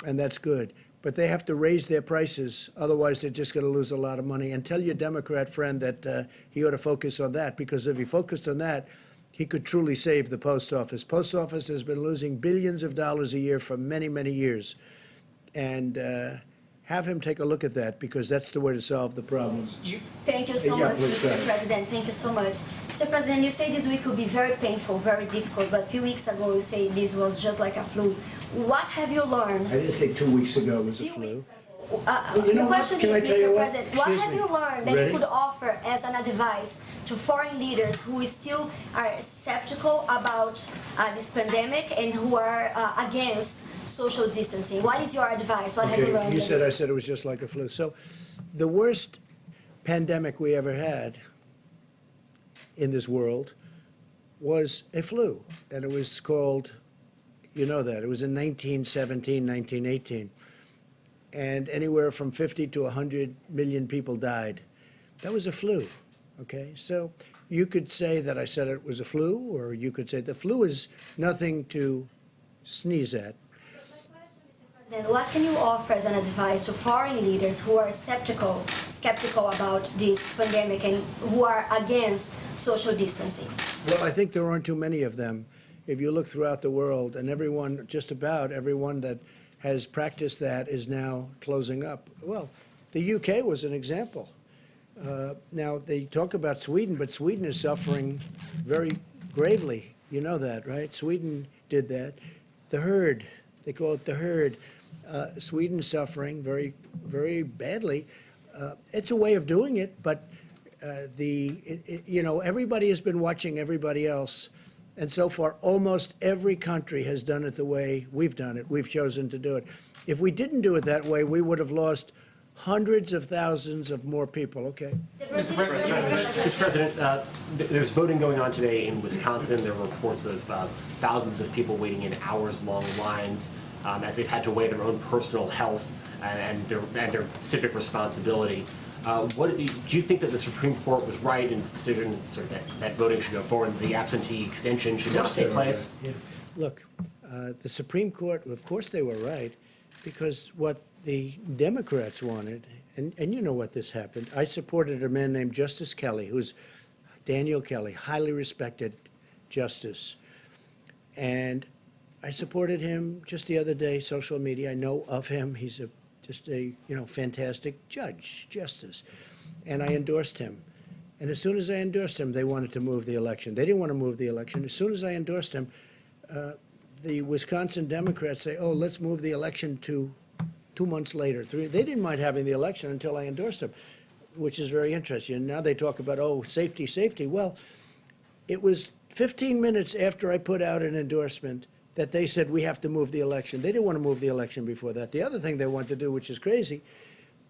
and that's good. But they have to raise their prices, otherwise they're just going to lose a lot of money. And tell your Democrat friend that he ought to focus on that, because if he focused on that, he could truly save the post office. Post office has been losing billions of dollars a year for many, many years. And have him take a look at that, because that's the way to solve the problem. Thank you so much, please, Mr. President. Thank you so much. Mr. President, you say this week will be very painful, very difficult, but a few weeks ago you say this was just like a flu. What have you learned? I didn't say 2 weeks ago it was a flu. The question is, Mr. President, what have you learned that Ready? you could offer as an advice to foreign leaders who still are skeptical about this pandemic and who are against social distancing? What is your advice? What have you learned? I said it was just like a flu. So the worst pandemic we ever had in this world was a flu, and it was called, you know that, it was in 1917, 1918. And anywhere from 50 to 100 million people died. That was a flu, okay? So you could say that I said it was a flu, or you could say the flu is nothing to sneeze at. Then what can you offer as an advice to foreign leaders who are skeptical about this pandemic and who are against social distancing? Well, I think there aren't too many of them. If you look throughout the world, and everyone, just about everyone that has practiced that is now closing up. Well, the UK was an example. Now, they talk about Sweden, but Sweden is suffering very gravely. You know that, right? Sweden did that. The herd, they call it the herd. Sweden's suffering very, very badly. It's a way of doing it, but you know, everybody has been watching everybody else. And so far, almost every country has done it the way we've done it. We've chosen to do it. If we didn't do it that way, we would have lost hundreds of thousands of more people. Okay. Mr. President, there's voting going on today in Wisconsin. There are reports of thousands of people waiting in hours-long lines as they've had to weigh their own personal health and their civic responsibility. Do you think that the Supreme Court was right in its decision that voting should go forward and the absentee extension should not take place? Yeah. Look, the Supreme Court, of course they were right, because what the Democrats wanted, and you know what this happened. I supported a man named Justice Kelly, who's Daniel Kelly, highly respected justice. And I supported him just the other day, social media. I know of him. He's just a fantastic justice. And I endorsed him. And as soon as I endorsed him, they wanted to move the election. They didn't want to move the election. As soon as I endorsed him, the Wisconsin Democrats say, oh, let's move the election to 2 months later. They didn't mind having the election until I endorsed him, which is very interesting. And now they talk about, oh, safety, safety. Well, it was 15 minutes after I put out an endorsement that they said we have to move the election. They didn't want to move the election before that. The other thing they wanted to do, which is crazy,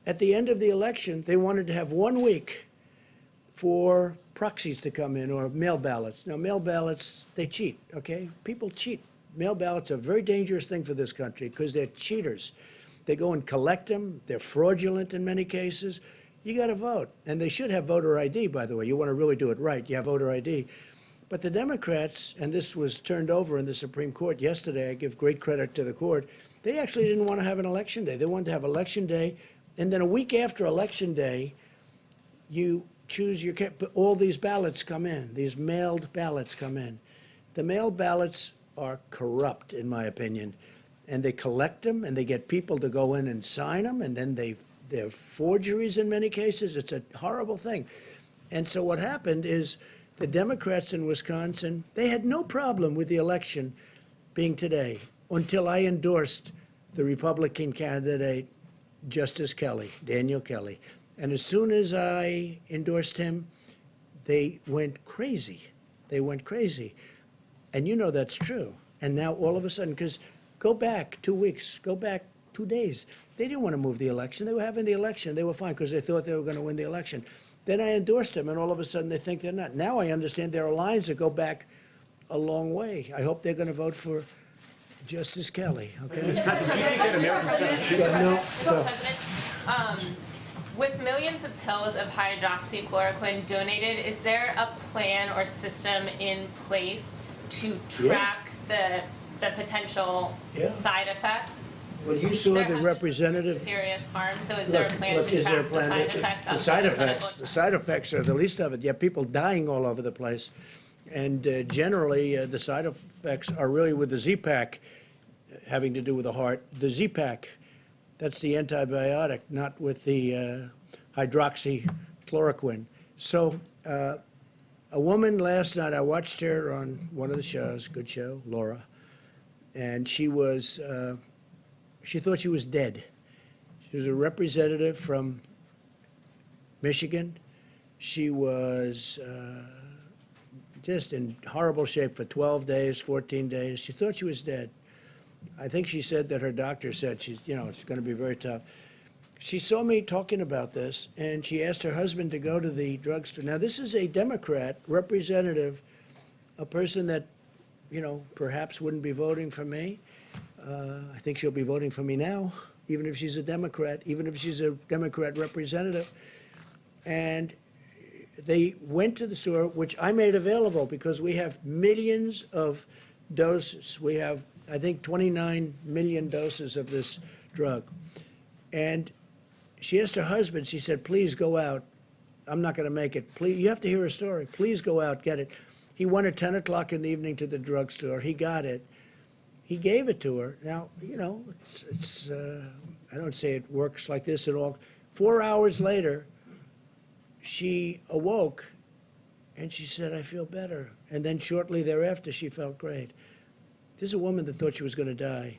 at the end of the election, they wanted to have 1 week for proxies to come in, or mail ballots. Now, mail ballots, they cheat, okay? People cheat. Mail ballots are a very dangerous thing for this country because they're cheaters. They go and collect them. They're fraudulent in many cases. You got to vote. And they should have voter ID, by the way. You want to really do it right. You have voter ID. But the Democrats, and this was turned over in the Supreme Court yesterday, I give great credit to the court, they actually didn't want to have an election day. They wanted to have election day, and then a week after election day, you choose your, all these ballots come in, these mailed ballots come in. The mailed ballots are corrupt, in my opinion, and they collect them, and they get people to go in and sign them, and then they're forgeries in many cases. It's a horrible thing. And so what happened is, the Democrats in Wisconsin, they had no problem with the election being today until I endorsed the Republican candidate, Justice Kelly, Daniel Kelly. And as soon as I endorsed him, they went crazy. They went crazy. And you know that's true. And now all of a sudden, because go back 2 weeks, go back 2 days, they didn't want to move the election. They were having the election. They were fine because they thought they were going to win the election. Then I endorsed him, and all of a sudden they think they're not. Now I understand there are lines that go back a long way. I hope they're going to vote for Justice Kelly, okay? Mr. President, do you think that Americans should With millions of pills of hydroxychloroquine donated, is there a plan or system in place to track the potential side effects? Well, you saw the representative. Serious harm. So is there a plan to Is there a track plan? the side effects? The side effects are the least of it. You have people dying all over the place. And generally, the side effects are really with the Z-Pack, having to do with the heart. The Z-Pack, that's the antibiotic, not with the hydroxychloroquine. So a woman last night, I watched her on one of the shows, good show, Laura, and she was, she thought she was dead. She was a representative from Michigan. She was just in horrible shape for 12 days, 14 days. She thought she was dead. I think she said that her doctor said she's, it's going to be very tough. She saw me talking about this, and she asked her husband to go to the drugstore. Now, this is a Democrat representative, a person that, perhaps wouldn't be voting for me. I think she'll be voting for me now, even if she's a Democrat, even if she's a Democrat representative. And they went to the store, which I made available because we have millions of doses. We have, I think, 29 million doses of this drug. And she asked her husband, she said, please go out. I'm not going to make it. Please, you have to hear her story. Please go out, get it. He went at 10 o'clock in the evening to the drugstore. He got it. He gave it to her. Now, you know, I don't say it works like this at all. 4 hours later, she awoke and she said, I feel better. And then shortly thereafter, she felt great. This is a woman that thought she was going to die.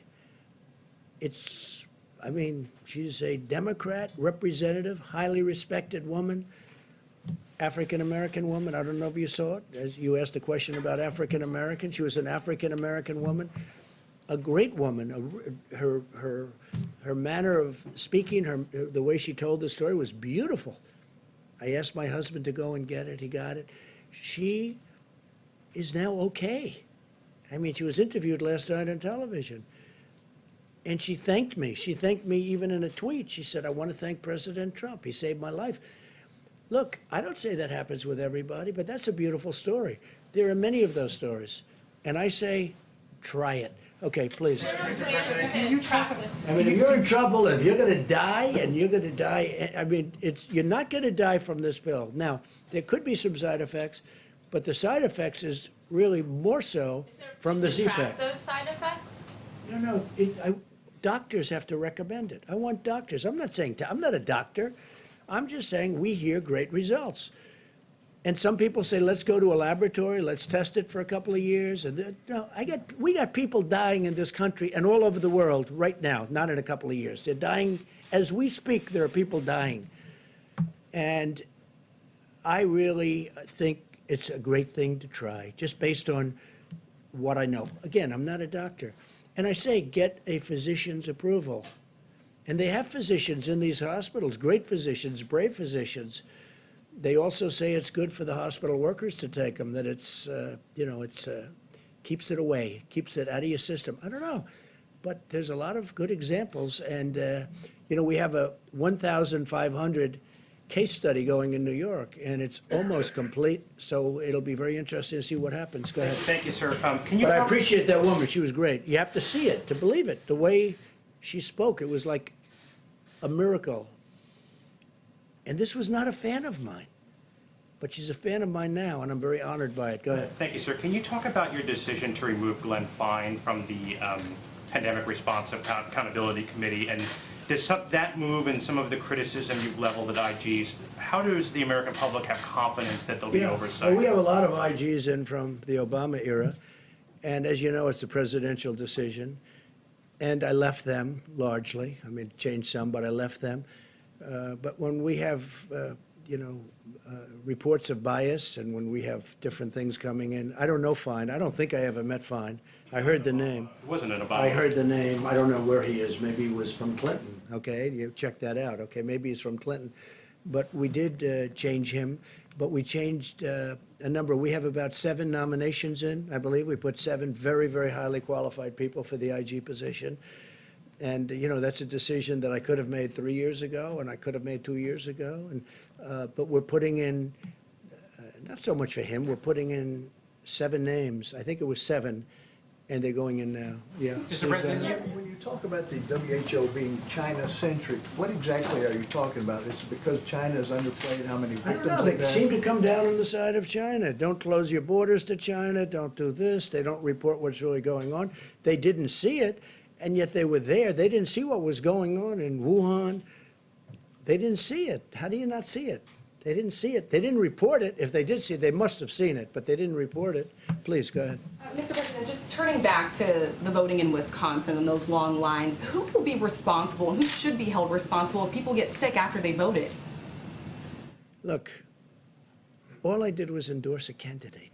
I mean, she's a Democrat representative, highly respected woman, African-American woman. I don't know if you saw it, as you asked a question about African-American. She was an African-American woman, a great woman. Her manner of speaking, the way she told the story was beautiful. I asked my husband to go and get it. He got it. She is now okay. I mean, she was interviewed last night on television. And she thanked me. She thanked me even in a tweet. She said, I want to thank President Trump. He saved my life. Look, I don't say that happens with everybody, but that's a beautiful story. There are many of those stories. And I say, try it. Okay, please. Can you track this? I mean, if you're in trouble, if you're going to die, and you're going to die, I mean, you're not going to die from this pill. Now, there could be some side effects, but the side effects is really more so from the Z-Pack. Track those side effects? No, doctors have to recommend it. I want doctors. I'm not saying, I'm not a doctor. I'm just saying we hear great results. And some people say, let's go to a laboratory, let's test it for a couple of years. And no, we got people dying in this country and all over the world right now, not in a couple of years. They're dying, as we speak, there are people dying. And I really think it's a great thing to try, just based on what I know. Again, I'm not a doctor. And I say, get a physician's approval. And they have physicians in these hospitals, great physicians, brave physicians. They also say it's good for the hospital workers to take them, that it's, keeps it away, keeps it out of your system. I don't know, but there's a lot of good examples. And, we have a 1,500 case study going in New York, and it's almost complete, so it'll be very interesting to see what happens. Go ahead. Thank you, sir. But I appreciate that woman. She was great. You have to see it to believe it. The way she spoke, it was like a miracle. And this was not a fan of mine, but she's a fan of mine now, and I'm very honored by it. Go ahead. Thank you, sir. Can you talk about your decision to remove Glen Fine from the Pandemic Response Accountability Committee? And does that move and some of the criticism you've leveled at IGs, how does the American public have confidence that there'll be oversight? Well, we have a lot of IGs in from the Obama era, and as you know, it's a presidential decision. And I left them largely. I mean, changed some, but I left them. But when we have, reports of bias, and when we have different things coming in, I don't know Fine. I don't think I ever met Fine. I heard the name. Wasn't it Obama? I heard the name. I don't know where he is. Maybe he was from Clinton. Okay, you check that out. Okay, maybe he's from Clinton. But we did change him. But we changed a number. We have about 7 nominations in, I believe. We put 7 very, very highly qualified people for the IG position. And, that's a decision that I could have made 3 years ago, and I could have made 2 years ago. And but we're putting in, not so much for him, we're putting in 7 names. I think it was 7, and they're going in now. Yeah. Mr. President, When you talk about the WHO being China-centric, what exactly are you talking about? Is it because China has underplayed how many I victims don't know. they've They had? seem to come down on the side of China. Don't close your borders to China. Don't do this. They don't report what's really going on. They didn't see it, and yet they were there. They didn't see what was going on in Wuhan. They didn't see it. How do you not see it? They didn't see it. They didn't report it. If they did see it, they must have seen it, but they didn't report it. Please, go ahead. Mr. President, just turning back to the voting in Wisconsin and those long lines, who will be responsible and who should be held responsible if people get sick after they voted? Look, all I did was endorse a candidate.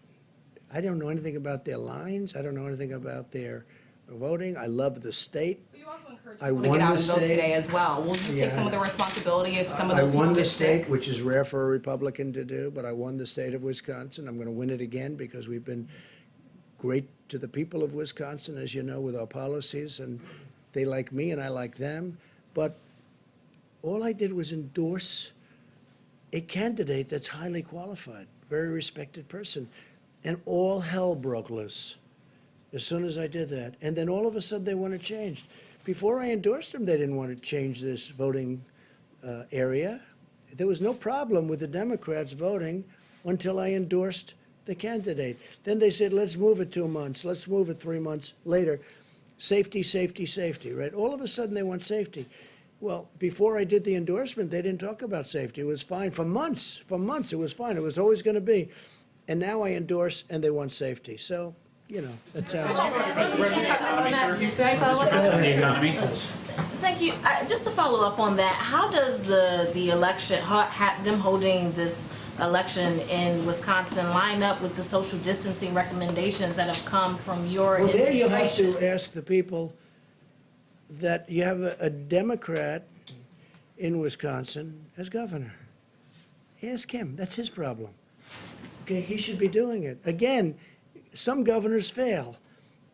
I don't know anything about their lines. I don't know anything about their voting. I love the state. But you also encourage I people to won get out the and vote state. today as well. Will you take some of the responsibility if some of I those people won the get sick? state, which is rare for a Republican to do, but I won the state of Wisconsin. I'm going to win it again because we've been great to the people of Wisconsin, as you know, with our policies, and they like me and I like them. But all I did was endorse a candidate that's highly qualified, very respected person. And all hell broke loose as soon as I did that. And then all of a sudden they want to change. Before I endorsed him, they didn't want to change this voting area. There was no problem with the Democrats voting until I endorsed the candidate. Then they said, let's move it 2 months, let's move it 3 months later. Safety, safety, safety, right? All of a sudden they want safety. Well, before I did the endorsement, they didn't talk about safety. It was fine for months. For months, it was fine. It was always going to be. And now I endorse, and they want safety. So, you know, that sounds. Thank you. Just to follow up on that, how does the election, them holding this election in Wisconsin line up with the social distancing recommendations that have come from your Well, there you administration? have to ask the people that you have a Democrat in Wisconsin as governor. Ask him. That's his problem. Okay, he should be doing it. Again, some governors fail,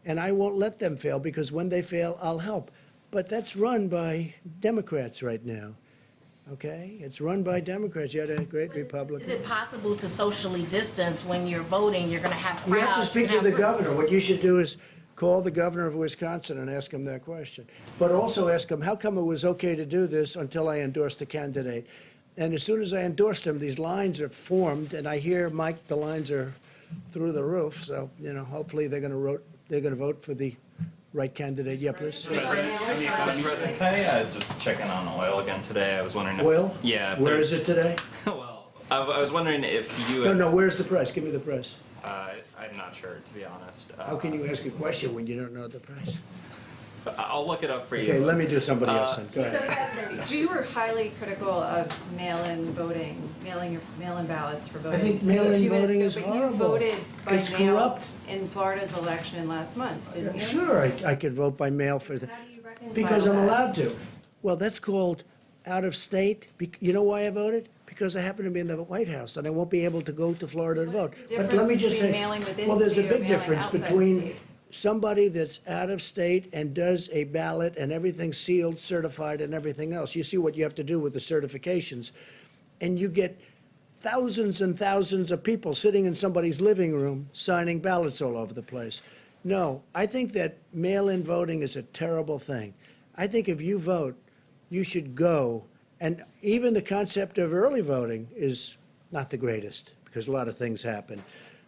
and I won't let them fail because when they fail, I'll help. But that's run by Democrats right now. Okay, it's run by Democrats. You had a great Republican. Is it possible to socially distance when you're voting? You're going to have crowds. You have to speak to you're the gonna have governor. What you should do is call the governor of Wisconsin and ask him that question. But also ask him, how come it was okay to do this until I endorsed the candidate? And as soon as I endorsed him, these lines are formed, and I hear, Mike, the lines are through the roof. So, you know, hopefully they're going to vote for the right candidate. Yeah, please. Can I just check in on oil again today? I was wondering if... Oil? Yeah. Where is it today? Well, I was wondering if you... No, where's the price? Give me the price. I'm not sure, to be honest. How can you ask a question when you don't know the price? I'll look it up for you. Okay, let me do somebody else then. Go ahead. So you were highly critical of mail-in voting, mail-in ballots for voting. I think mail-in a few minutes voting ago, is but horrible. you voted by It's mail corrupt. in Florida's election last month, didn't you? Sure, I could vote by mail for that. How do you reconcile Because I'm that? allowed to. Well, that's called out of state. You know why I voted? Because I happen to be in the White House and I won't be able to go to Florida to vote. the But let me difference just between say, mailing within well, there's a state or big mailing difference outside the between state? somebody that's out of state and does a ballot and everything sealed, certified, and everything else. You see what you have to do with the certifications. And you get thousands and thousands of people sitting in somebody's living room signing ballots all over the place. No, I think that mail-in voting is a terrible thing. I think if you vote, you should go. And even the concept of early voting is not the greatest because a lot of things happen.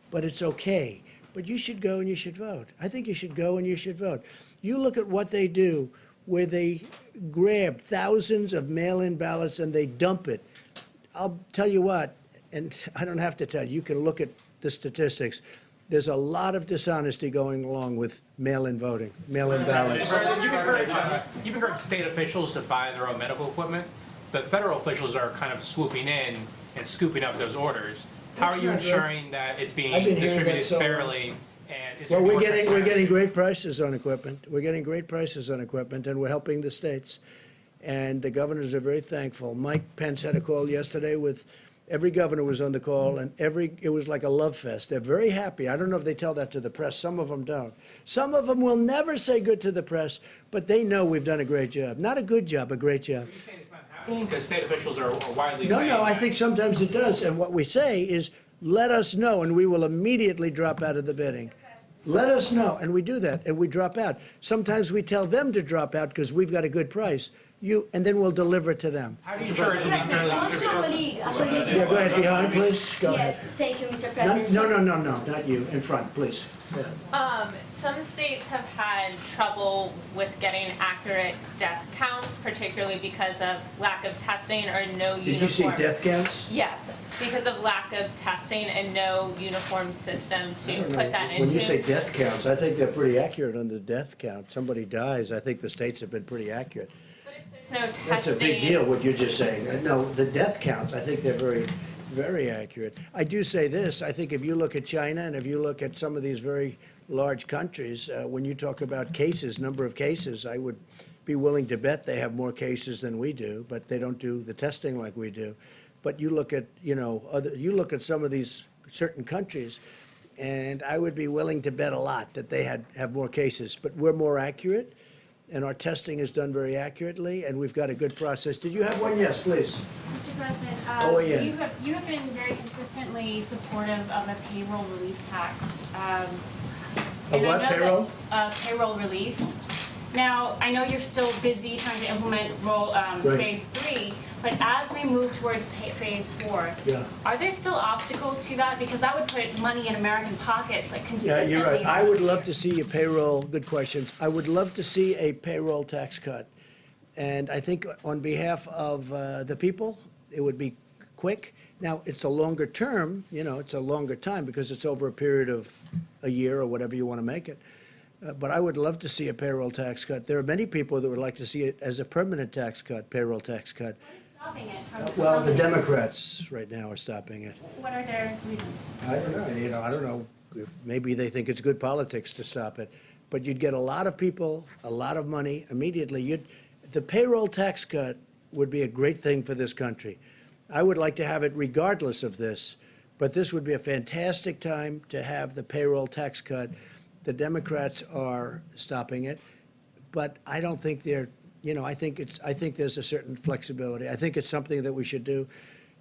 But it's okay. But you should go and you should vote. I think you should go and you should vote. You look at what they do, where they grab thousands of mail-in ballots and they dump it. I'll tell you what, and I don't have to tell you, you can look at the statistics. There's a lot of dishonesty going along with mail-in voting, mail-in ballots. You've encouraged state officials to buy their own medical equipment. The federal officials are kind of swooping in and scooping up those orders. How are That's you not right. ensuring that it's being I've been hearing that distributed so long. fairly? And is there Well, we're more getting transparency? great prices on equipment. We're getting great prices on equipment, and we're helping the states. And the governors are very thankful. Mike Pence had a call yesterday with, every governor was on the call, and it was like a love fest. They're very happy. I don't know if they tell that to the press. Some of them don't. Some of them will never say good to the press, but they know we've done a great job. Not a good job, a great job. Because state officials are widely No, saying no, I that. think sometimes it does. And what we say is, let us know, and we will immediately drop out of the bidding. Let us know, and we do that, and we drop out. Sometimes we tell them to drop out because we've got a good price. And then we'll deliver it to them. How do you ensure it will be fairly distributed? Yeah, go ahead, behind, please. Go Yes, ahead. thank you, Mr. President. No, not you. In front, please. Some states have had trouble with getting accurate death counts, particularly because of lack of testing or no uniform. Did you say death counts? Yes, because of lack of testing and no uniform system to put that into. When you say death counts, I think they're pretty accurate on the death count. Somebody dies, I think the states have been pretty accurate. But if there's no testing. That's a big deal, what you're just saying. No, the death counts, I think they're very, very accurate. I do say this, I think if you look at China and if you look at some of these very large countries, when you talk about cases, number of cases, I would be willing to bet they have more cases than we do, but they don't do the testing like we do. But you look at, you look at some of these certain countries, and I would be willing to bet a lot that they have more cases. But we're more accurate. and our testing is done very accurately, and we've got a good process. Did you have one? Yes, please. Mr. President, Ian. you have been very consistently supportive of a payroll relief tax. And what, I know payroll? That, payroll relief. Now, I know you're still busy trying to implement Right. phase 3, but as we move towards phase 4, Yeah. are there still obstacles to that? Because that would put money in American pockets, like Yeah, consistently. you're right. I would love to see a payroll, good questions. I would love to see a payroll tax cut. And I think on behalf of the people, it would be quick. Now, it's a longer term, it's a longer time because it's over a period of a year or whatever you want to make it. But I would love to see a payroll tax cut. There are many people that would like to see it as a permanent tax cut, payroll tax cut. Stopping it from Well, the Democrats right now are stopping it. What are their reasons? I don't know, I don't know. Maybe they think it's good politics to stop it. But you'd get a lot of people, a lot of money immediately. The payroll tax cut would be a great thing for this country. I would like to have it regardless of this, but this would be a fantastic time to have the payroll tax cut. The Democrats are stopping it, but I don't think they're, I think there's a certain flexibility. I think it's something that we should do,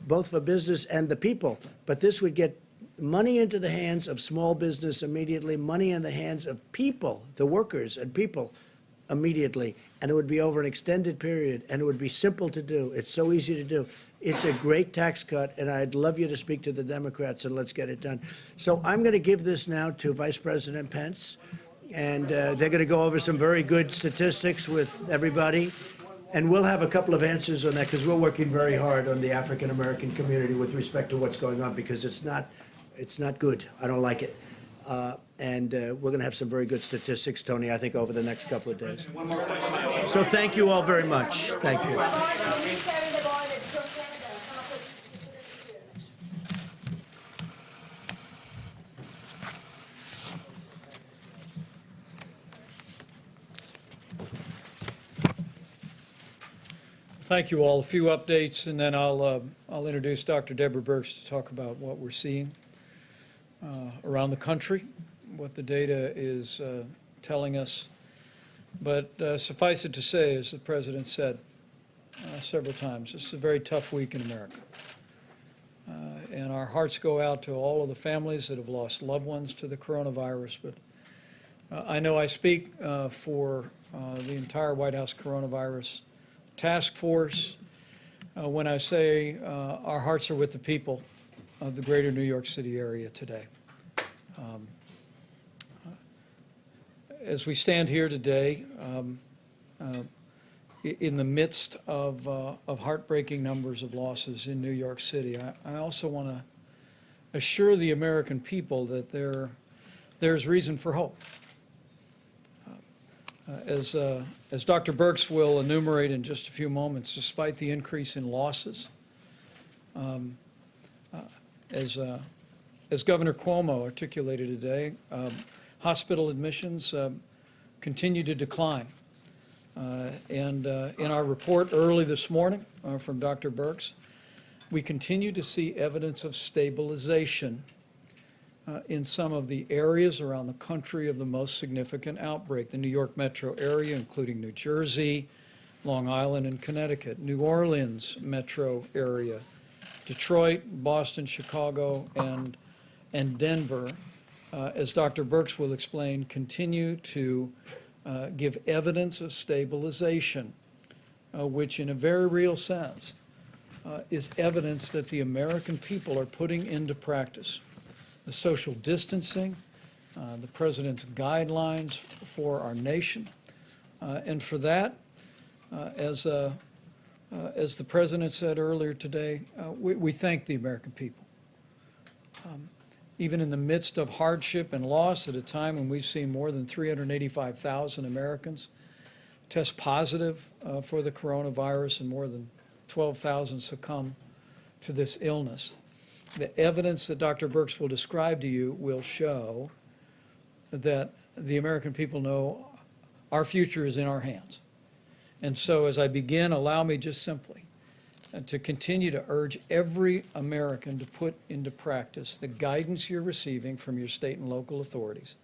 both for business and the people. But this would get money into the hands of small business immediately, money in the hands of people, the workers and people immediately, and it would be over an extended period, and it would be simple to do. It's so easy to do. It's a great tax cut, and I'd love you to speak to the Democrats, and let's get it done. So I'm going to give this now to Vice President Pence, and they're going to go over some very good statistics with everybody, and we'll have a couple of answers on that, because we're working very hard on the African-American community with respect to what's going on, because it's not good. I don't like it. And we're going to have some very good statistics, Tony, I think, over the next couple of days. So thank you all very much. Thank you. Thank you all. A few updates, and then I'll introduce Dr. Deborah Birx to talk about what we're seeing around the country, what the data is telling us. But suffice it to say, as the President said several times, this is a very tough week in America. And our hearts go out to all of the families that have lost loved ones to the coronavirus. But I know I speak for the entire White House coronavirus task force when I say our hearts are with the people of the greater New York City area today. As we stand here today, in the midst of heartbreaking numbers of losses in New York City, I also want to assure the American people that there's reason for hope. As Dr. Birx will enumerate in just a few moments, despite the increase in losses, as Governor Cuomo articulated today, hospital admissions continue to decline. And in our report early this morning from Dr. Birx, we continue to see evidence of stabilization in some of the areas around the country of the most significant outbreak, the New York metro area, including New Jersey, Long Island, and Connecticut, New Orleans metro area, Detroit, Boston, Chicago, and Denver, as Dr. Birx will explain, continue to give evidence of stabilization, which in a very real sense is evidence that the American people are putting into practice the social distancing, the President's guidelines for our nation. And for that, as the President said earlier today, we thank the American people. Even in the midst of hardship and loss at a time when we've seen more than 385,000 Americans test positive for the coronavirus and more than 12,000 succumb to this illness. The evidence that Dr. Birx will describe to you will show that the American people know our future is in our hands. And so as I begin, allow me just simply to continue to urge every American to put into practice the guidance you're receiving from your state and local authorities.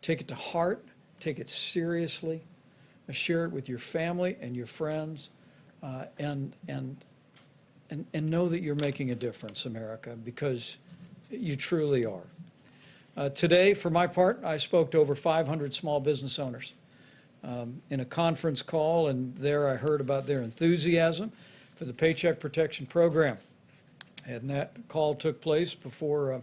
Take it to heart, take it seriously, share it with your family and your friends, and know that you're making a difference, America, because you truly are. Today, for my part, I spoke to over 500 small business owners in a conference call, and there I heard about their enthusiasm for the Paycheck Protection Program. And that call took place before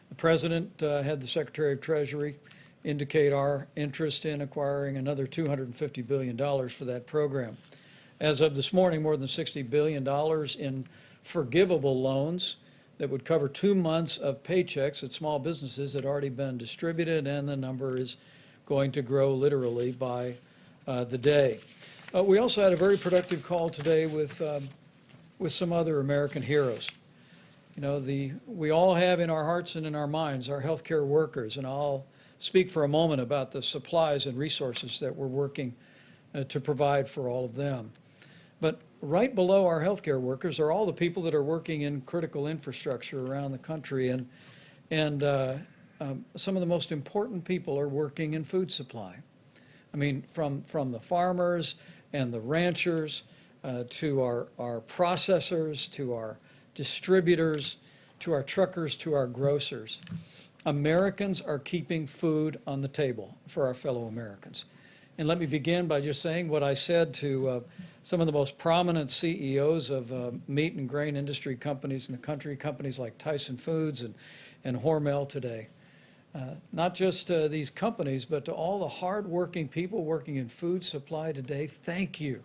the President had the Secretary of Treasury indicate our interest in acquiring another $250 billion for that program. As of this morning, more than $60 billion in forgivable loans that would cover 2 months of paychecks at small businesses had already been distributed, and the number is going to grow literally by the day. We also had a very productive call today with some other American heroes. You know, we all have in our hearts and in our minds our healthcare workers, and I'll speak for a moment about the supplies and resources that we're working to provide for all of them. But right below our healthcare workers are all the people that are working in critical infrastructure around the country, and some of the most important people are working in food supply. I mean, from the farmers and the ranchers to our processors, to our distributors, to our truckers, to our grocers. Americans are keeping food on the table for our fellow Americans. And let me begin by just saying what I said to some of the most prominent CEOs of meat and grain industry companies in the country, companies like Tyson Foods and Hormel today. Not just these companies, but to all the hardworking people working in food supply today, thank you.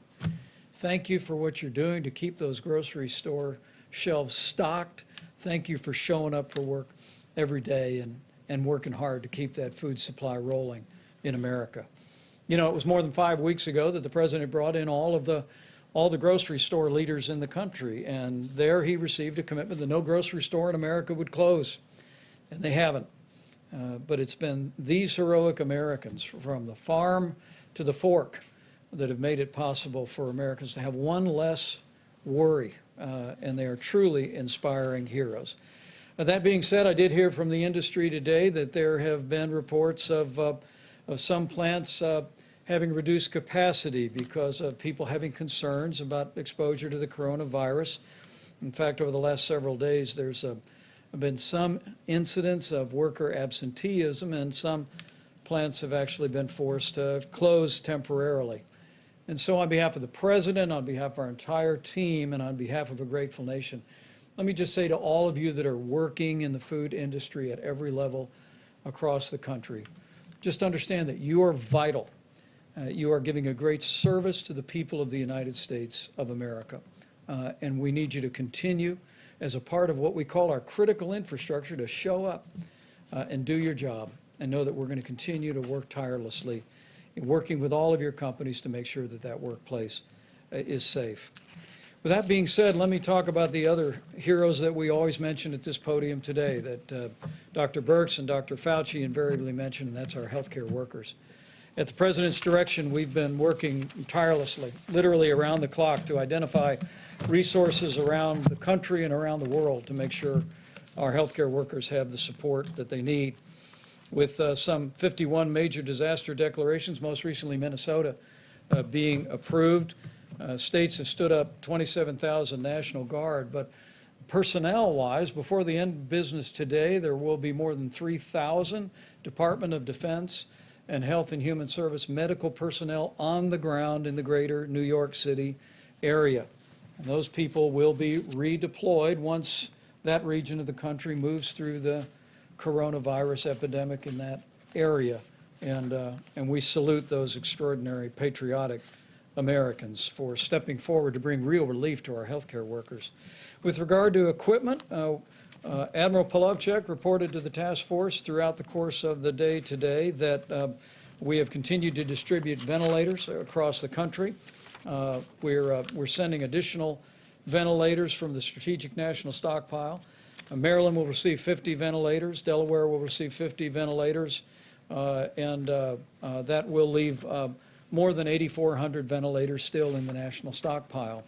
Thank you for what you're doing to keep those grocery store shelves stocked. Thank you for showing up for work every day and working hard to keep that food supply rolling in America. You know, it was more than 5 weeks ago that the President brought in all the grocery store leaders in the country, and there he received a commitment that no grocery store in America would close, and they haven't. But it's been these heroic Americans, from the farm to the fork, that have made it possible for Americans to have one less worry, and they are truly inspiring heroes. That being said, I did hear from the industry today that there have been reports of some plants having reduced capacity because of people having concerns about exposure to the coronavirus. In fact, over the last several days, there's been some incidents of worker absenteeism, and some plants have actually been forced to close temporarily. And so on behalf of the President, on behalf of our entire team, and on behalf of a grateful nation, let me just say to all of you that are working in the food industry at every level across the country, just understand that you are vital. You are giving a great service to the people of the United States of America. And we need you to continue as a part of what we call our critical infrastructure to show up and do your job, and know that we're going to continue to work tirelessly in working with all of your companies to make sure that that workplace is safe. With that being said, let me talk about the other heroes that we always mention at this podium today, that Dr. Birx and Dr. Fauci invariably mention, and that's our healthcare workers. At the President's direction, we've been working tirelessly, literally around the clock, to identify resources around the country and around the world to make sure our healthcare workers have the support that they need. With some 51 major disaster declarations, most recently Minnesota being approved, states have stood up 27,000 National Guard, but personnel-wise, before the end of business today, there will be more than 3,000 Department of Defense and Health and Human Service medical personnel on the ground in the greater New York City area. And those people will be redeployed once that region of the country moves through the coronavirus epidemic in that area. And we salute those extraordinary patriotic Americans for stepping forward to bring real relief to our healthcare workers. With regard to equipment, Admiral Polovchek reported to the task force throughout the course of the day today that we have continued to distribute ventilators across the country. We're sending additional ventilators from the Strategic National Stockpile. Maryland will receive 50 ventilators. Delaware will receive 50 ventilators. And that will leave more than 8,400 ventilators still in the national stockpile.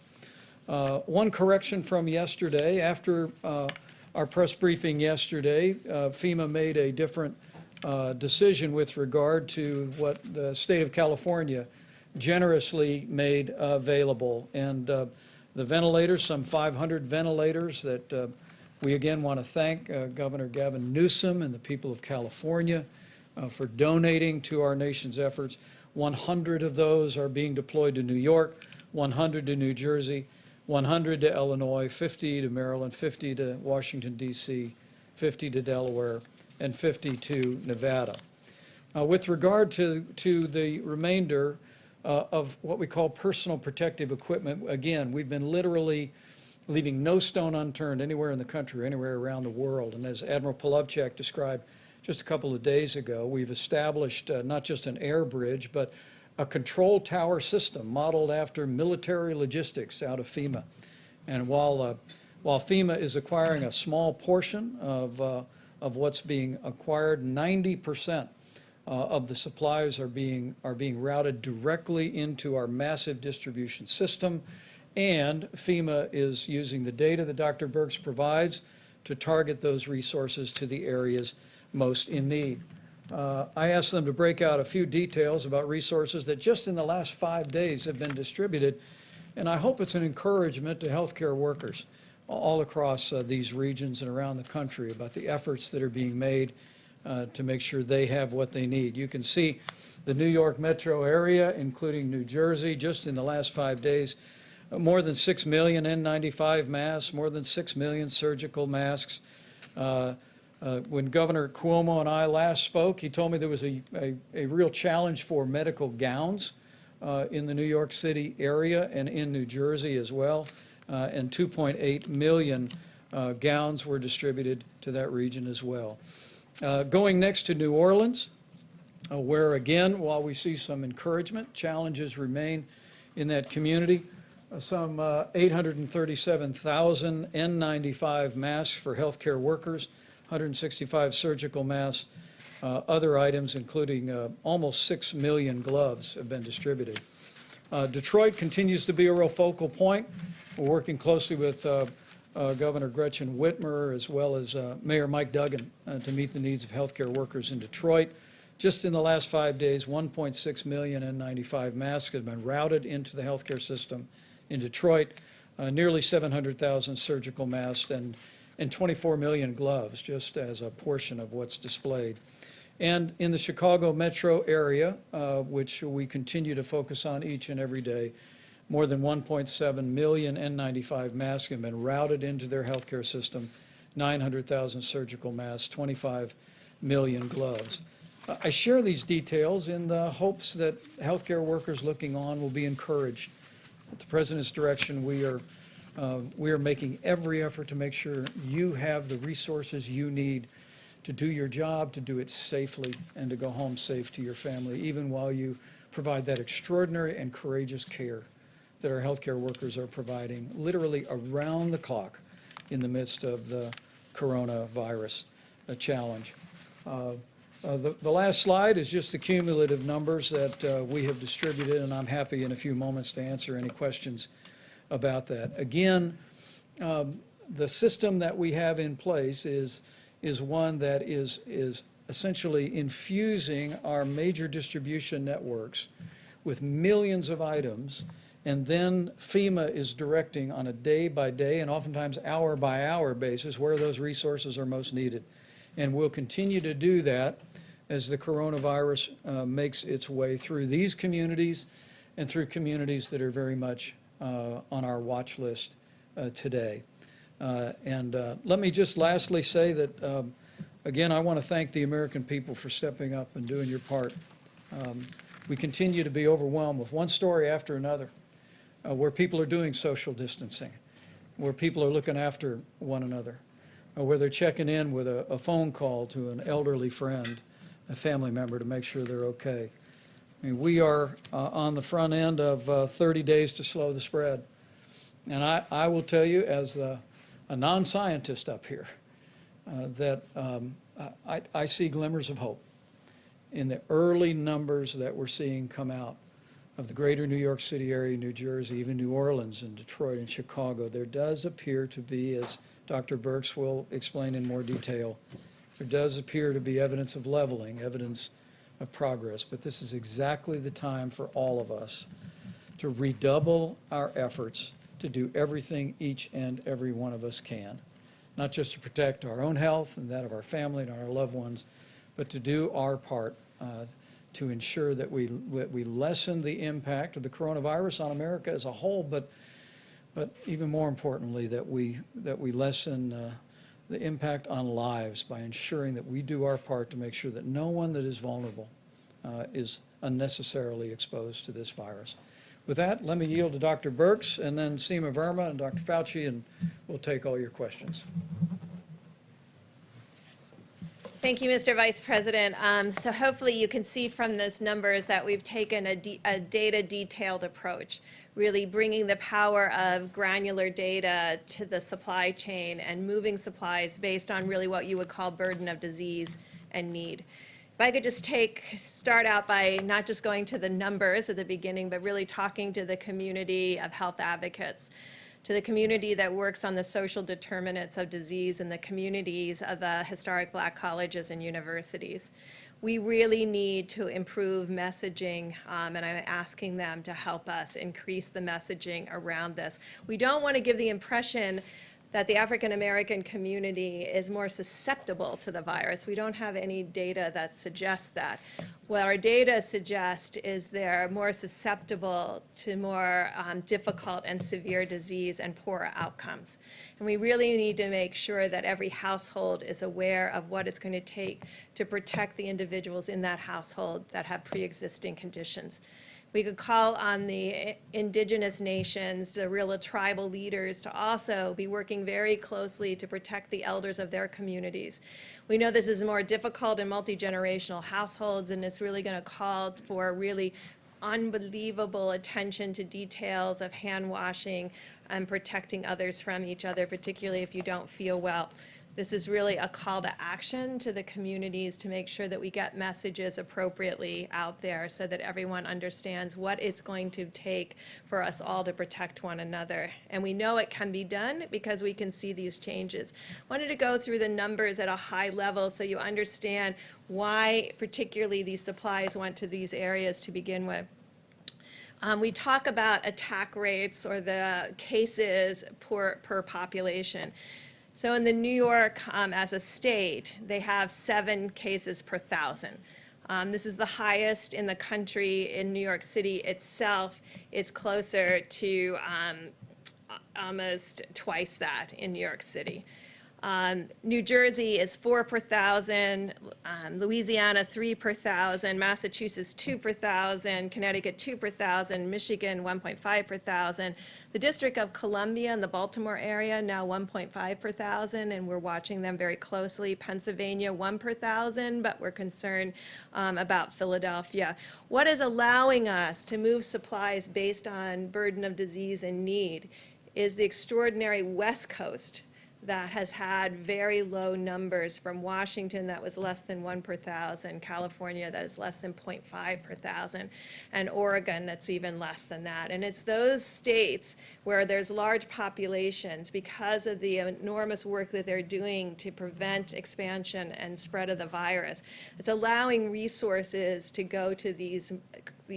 One correction from yesterday. After our press briefing yesterday, FEMA made a different decision with regard to what the state of California generously made available. And the ventilators, some 500 ventilators that we again want to thank Governor Gavin Newsom and the people of California for donating to our nation's efforts. 100 of those are being deployed to New York, 100 to New Jersey, 100 to Illinois, 50 to Maryland, 50 to Washington, D.C., 50 to Delaware, and 50 to Nevada. With regard to the remainder of what we call personal protective equipment, again, we've been literally leaving no stone unturned anywhere in the country, anywhere around the world. And as Admiral Polovchak described just a couple of days ago, we've established not just an air bridge, but a control tower system modeled after military logistics out of FEMA. And while FEMA is acquiring a small portion of what's being acquired, 90% of the supplies are being routed directly into our massive distribution system. And FEMA is using the data that Dr. Birx provides to target those resources to the areas most in need. I asked them to break out a few details about resources that just in the last 5 days have been distributed, and I hope it's an encouragement to healthcare workers all across these regions and around the country about the efforts that are being made to make sure they have what they need. You can see the New York metro area, including New Jersey, just in the last 5 days, more than 6 million N95 masks, more than 6 million surgical masks. When Governor Cuomo and I last spoke, he told me there was a real challenge for medical gowns in the New York City area and in New Jersey as well, and 2.8 million gowns were distributed to that region as well. Going next to New Orleans, where again, while we see some encouragement, challenges remain in that community. Some 837,000 N95 masks for healthcare workers, 165 surgical masks, other items including almost 6 million gloves have been distributed. Detroit continues to be a real focal point. We're working closely with Governor Gretchen Whitmer as well as Mayor Mike Duggan to meet the needs of healthcare workers in Detroit. Just in the last 5 days, 1.6 million N95 masks have been routed into the healthcare system in Detroit, nearly 700,000 surgical masks, and 24 million gloves, just as a portion of what's displayed. And in the Chicago metro area, which we continue to focus on each and every day, more than 1.7 million N95 masks have been routed into their healthcare system, 900,000 surgical masks, 25 million gloves. I share these details in the hopes that healthcare workers looking on will be encouraged. At the President's direction, we are making every effort to make sure you have the resources you need to do your job, to do it safely, and to go home safe to your family, even while you provide that extraordinary and courageous care that our healthcare workers are providing literally around the clock in the midst of the coronavirus challenge. The last slide is just the cumulative numbers that we have distributed, and I'm happy in a few moments to answer any questions about that. Again, the system that we have in place is one that is essentially infusing our major distribution networks with millions of items, and then FEMA is directing on a day-by-day and oftentimes hour-by-hour basis where those resources are most needed. And we'll continue to do that as the coronavirus makes its way through these communities and through communities that are very much on our watch list today. Let me just lastly say that, again, I want to thank the American people for stepping up and doing your part. We continue to be overwhelmed with one story after another where people are doing social distancing, where people are looking after one another, where they're checking in with a phone call to an elderly friend, a family member, to make sure they're okay. I mean, we are on the front end of 30 days to slow the spread. And I will tell you, as a non-scientist up here, that I see glimmers of hope in the early numbers that we're seeing come out of the greater New York City area, New Jersey, even New Orleans and Detroit and Chicago. There does appear to be, as Dr. Birx will explain in more detail, there does appear to be evidence of leveling, evidence of progress, but this is exactly the time for all of us to redouble our efforts to do everything each and every one of us can, not just to protect our own health and that of our family and our loved ones, but to do our part to ensure that we lessen the impact of the coronavirus on America as a whole, but even more importantly, that we lessen the impact on lives by ensuring that we do our part to make sure that no one that is vulnerable is unnecessarily exposed to this virus. With that, let me yield to Dr. Birx and then Seema Verma and Dr. Fauci, and we'll take all your questions. Thank you, Mr. Vice President. So hopefully you can see from those numbers that we've taken a data-detailed approach, really bringing the power of granular data to the supply chain and moving supplies based on really what you would call burden of disease and need. If I could just start out by not just going to the numbers at the beginning, but really talking to the community of health advocates, to the community that works on the social determinants of disease and the communities of the historic Black colleges and universities. We really need to improve messaging, and I'm asking them to help us increase the messaging around this. We don't want to give the impression that the African American community is more susceptible to the virus. We don't have any data that suggests that. What our data suggest is they're more susceptible to more difficult and severe disease and poorer outcomes. And we really need to make sure that every household is aware of what it's going to take to protect the individuals in that household that have pre-existing conditions. We could call on the indigenous nations, the real tribal leaders, to also be working very closely to protect the elders of their communities. We know this is more difficult in multi-generational households, and it's really going to call for really unbelievable attention to details of hand washing and protecting others from each other, particularly if you don't feel well. This is really a call to action to the communities to make sure that we get messages appropriately out there so that everyone understands what it's going to take for us all to protect one another. And we know it can be done because we can see these changes. I wanted to go through the numbers at a high level so you understand why particularly these supplies went to these areas to begin with. We talk about attack rates or the cases per population. So in the New York, as a state, they have 7 cases per 1,000. This is the highest in the country. In New York City itself, it's closer to almost twice that in New York City. New Jersey is 4 per 1,000, Louisiana 3 per 1,000, Massachusetts 2 per 1,000, Connecticut 2 per 1,000, Michigan 1.5 per 1,000. The District of Columbia and the Baltimore area now 1.5 per 1,000, and we're watching them very closely. Pennsylvania 1 per 1,000, but we're concerned about Philadelphia. What is allowing us to move supplies based on burden of disease and need is the extraordinary West Coast that has had very low numbers, from Washington that was less than 1 per 1,000, California that is less than 0.5 per 1,000, and Oregon that's even less than that. And it's those states where there's large populations, because of the enormous work that they're doing to prevent expansion and spread of the virus, it's allowing resources to go to these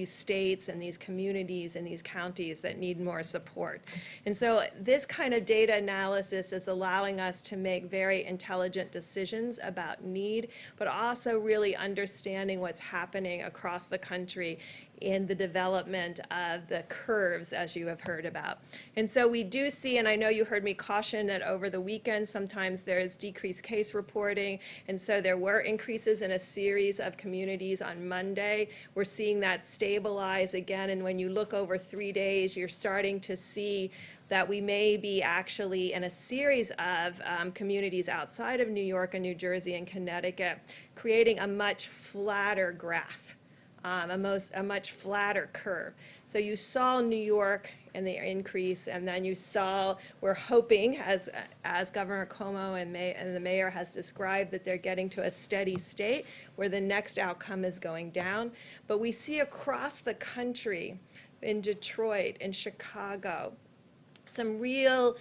states and these communities and these counties that need more support. And so this kind of data analysis is allowing us to make very intelligent decisions about need, but also really understanding what's happening across the country in the development of the curves, as you have heard about. And so we do see, and I know you heard me caution that over the weekend sometimes there's decreased case reporting, and so there were increases in a series of communities on Monday. We're seeing that stabilize again, and when you look over 3 days, you're starting to see that we may be actually in a series of communities outside of New York and New Jersey and Connecticut creating a much flatter graph. A much flatter curve. So you saw New York and the increase, and then you saw, we're hoping, as Governor Cuomo and the mayor has described, that they're getting to a steady state where the next outcome is going down. But we see across the country, in Detroit, in Chicago, some real,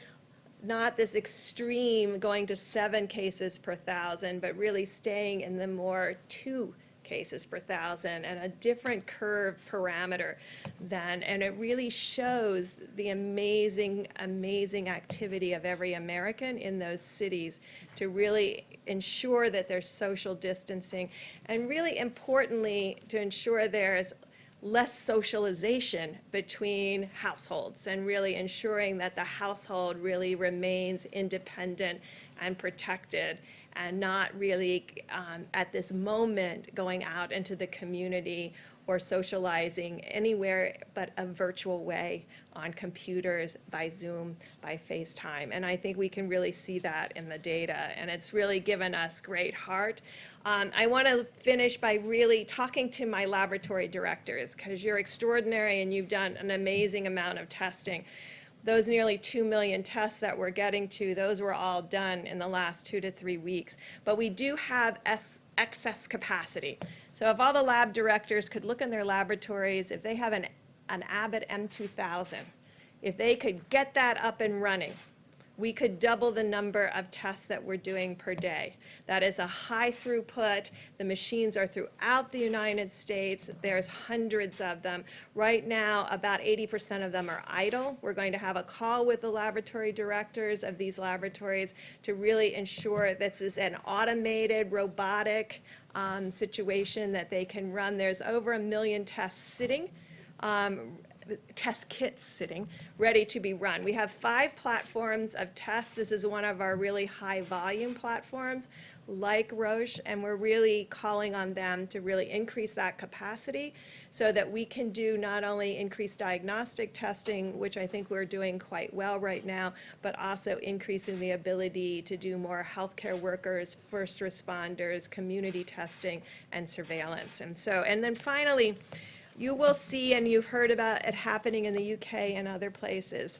not this extreme going to 7 cases per 1,000, but really staying in the more 2 cases per thousand and a different curve parameter than, and it really shows the amazing, amazing activity of every American in those cities to really ensure that there's social distancing, and really importantly, to ensure there's less socialization between households, and really ensuring that the household really remains independent and protected, and not really at this moment going out into the community or socializing anywhere but a virtual way on computers, by Zoom, by FaceTime. And I think we can really see that in the data, and it's really given us great heart. I want to finish by really talking to my laboratory directors, because you're extraordinary and you've done an amazing amount of testing. Those nearly 2 million tests that we're getting to, those were all done in the last 2 to 3 weeks. But we do have excess capacity. So if all the lab directors could look in their laboratories, if they have an Abbott M2000, if they could get that up and running, we could double the number of tests that we're doing per day. That is a high throughput. The machines are throughout the United States. There's hundreds of them. Right now, about 80% of them are idle. We're going to have a call with the laboratory directors of these laboratories to really ensure this is an automated, robotic situation that they can run. There's over 1 million tests sitting. Test kits sitting, ready to be run. We have 5 platforms of tests. This is one of our really high volume platforms, like Roche, and we're really calling on them to really increase that capacity so that we can do not only increased diagnostic testing, which I think we're doing quite well right now, but also increasing the ability to do more healthcare workers, first responders, community testing, and surveillance. And then finally, you will see, and you've heard about it happening in the UK and other places,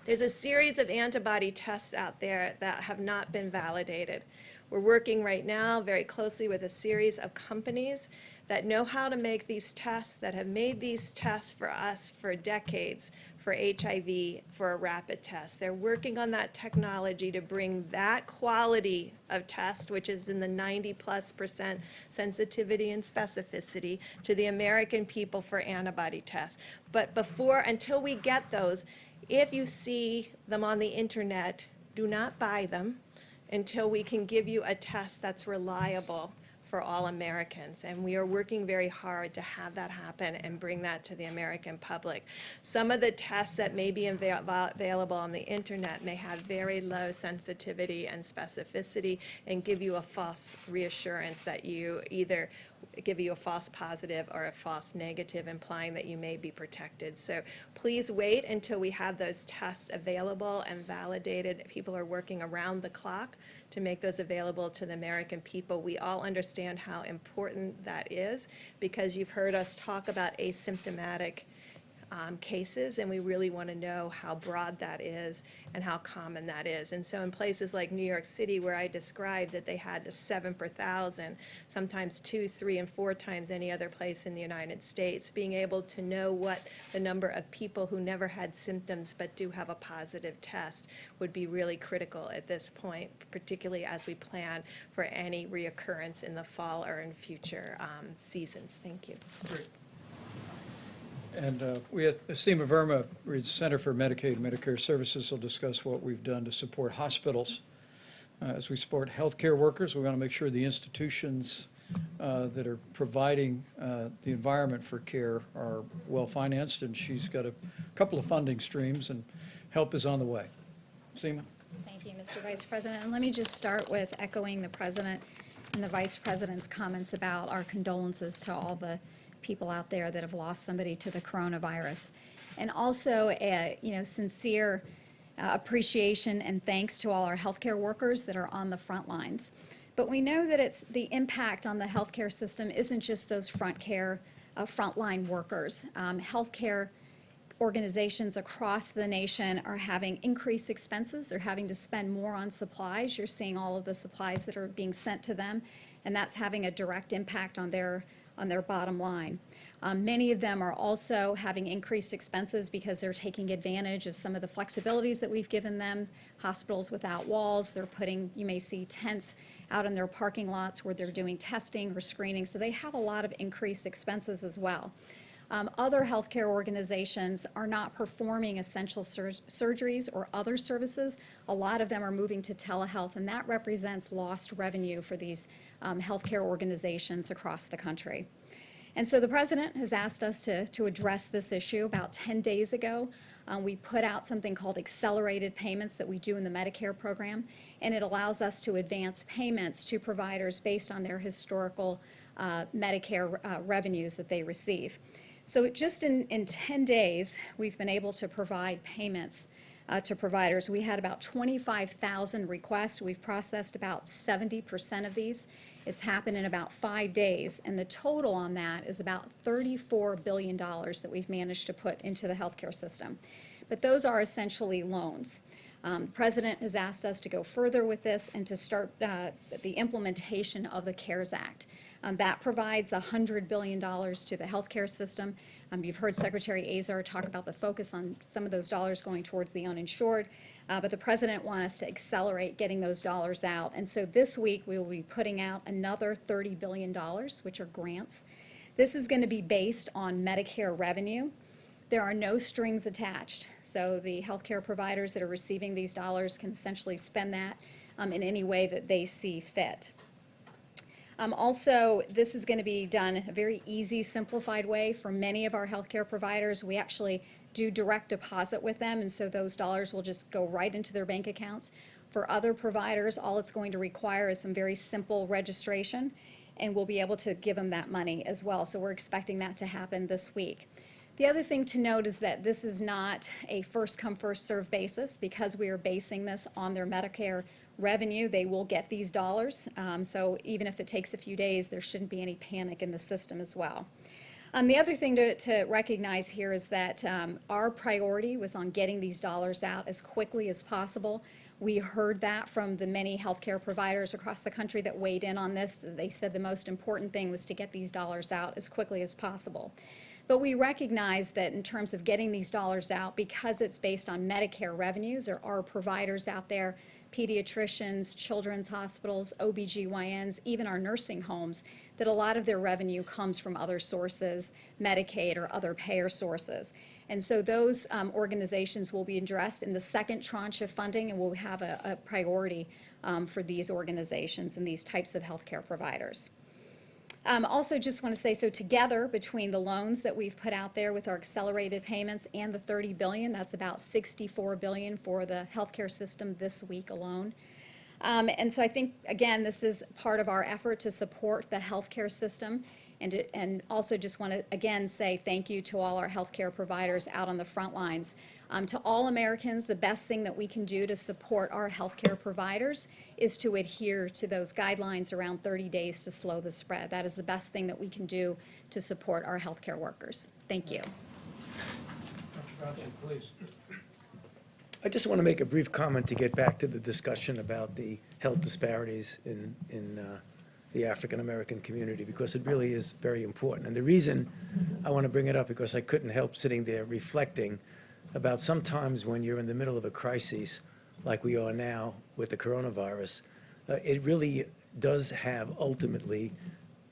there's a series of antibody tests out there that have not been validated. We're working right now very closely with a series of companies that know how to make these tests, that have made these tests for us for decades, for HIV, for a rapid test. They're working on that technology to bring that quality of test, which is in the 90+% sensitivity and specificity, to the American people for antibody tests. But until we get those, if you see them on the internet, do not buy them until we can give you a test that's reliable for all Americans. And we are working very hard to have that happen and bring that to the American public. Some of the tests that may be available on the internet may have very low sensitivity and specificity and give you a false reassurance that you either give you a false positive or a false negative, implying that you may be protected. So please wait until we have those tests available and validated. People are working around the clock to make those available to the American people. We all understand how important that is, because you've heard us talk about asymptomatic cases, and we really want to know how broad that is and how common that is. And so in places like New York City, where I described that they had a 7 per thousand, sometimes 2, 3, and 4 times any other place in the United States, being able to know what the number of people who never had symptoms but do have a positive test would be really critical at this point, particularly as we plan for any reoccurrence in the fall or in future seasons. Thank you. Great. And we have Seema Verma, Center for Medicaid and Medicare Services, will discuss what we've done to support hospitals. As we support healthcare workers, we want to make sure the institutions that are providing the environment for care are well financed, and she's got a couple of funding streams, and help is on the way. Seema? Thank you, Mr. Vice President. And let me just start with echoing the President and the Vice President's comments about our condolences to all the people out there that have lost somebody to the coronavirus. And also, sincere appreciation and thanks to all our healthcare workers that are on the front lines. But we know that it's the impact on the healthcare system isn't just those frontline workers. Healthcare organizations across the nation are having increased expenses. They're having to spend more on supplies. You're seeing all of the supplies that are being sent to them, and that's having a direct impact on their bottom line. Many of them are also having increased expenses because they're taking advantage of some of the flexibilities that we've given them. Hospitals without walls, they're putting, you may see tents out in their parking lots where they're doing testing or screening, so they have a lot of increased expenses as well. Other healthcare organizations are not performing essential surgeries or other services. A lot of them are moving to telehealth, and that represents lost revenue for these healthcare organizations across the country. And so the president has asked us to address this issue. About 10 days ago, we put out something called accelerated payments that we do in the Medicare program, and it allows us to advance payments to providers based on their historical Medicare revenues that they receive. So just in 10 days, we've been able to provide payments to providers. We had about 25,000 requests. We've processed about 70% of these. It's happened in about 5 days, and the total on that is about $34 billion that we've managed to put into the healthcare system. But those are essentially loans. The President has asked us to go further with this and to start the implementation of the CARES Act. That provides $100 billion to the healthcare system. You've heard Secretary Azar talk about the focus on some of those dollars going towards the uninsured, but the President wants us to accelerate getting those dollars out. And so this week we will be putting out another $30 billion, which are grants. This is going to be based on Medicare revenue. There are no strings attached, so the healthcare providers that are receiving these dollars can essentially spend that in any way that they see fit. Also, this is going to be done in a very easy, simplified way. For many of our healthcare providers, we actually do direct deposit with them, and so those dollars will just go right into their bank accounts. For other providers, all it's going to require is some very simple registration, and we'll be able to give them that money as well. So we're expecting that to happen this week. The other thing to note is that this is not a first-come, first-served basis. Because we are basing this on their Medicare revenue, they will get these dollars. So even if it takes a few days, there shouldn't be any panic in the system as well. The other thing to recognize here is that our priority was on getting these dollars out as quickly as possible. We heard that from the many healthcare providers across the country that weighed in on this. They said the most important thing was to get these dollars out as quickly as possible. But we recognize that in terms of getting these dollars out, because it's based on Medicare revenues, there are providers out there, pediatricians, children's hospitals, OBGYNs, even our nursing homes, that a lot of their revenue comes from other sources, Medicaid or other payer sources. And so those organizations will be addressed in the second tranche of funding, and we'll have a priority for these organizations and these types of healthcare providers. Also just want to say, so together between the loans that we've put out there with our accelerated payments and the $30 billion, that's about $64 billion for the healthcare system this week alone. And so I think, again, this is part of our effort to support the healthcare system, and also just want to, again, say thank you to all our healthcare providers out on the front lines. To all Americans, the best thing that we can do to support our healthcare providers is to adhere to those guidelines around 30 days to slow the spread. That is the best thing that we can do to support our healthcare workers. Thank you. Dr. Fauci, please. I just want to make a brief comment to get back to the discussion about the health disparities in the African American community, because it really is very important. And the reason I want to bring it up, because I couldn't help sitting there reflecting about sometimes when you're in the middle of a crisis like we are now with the coronavirus, it really does have ultimately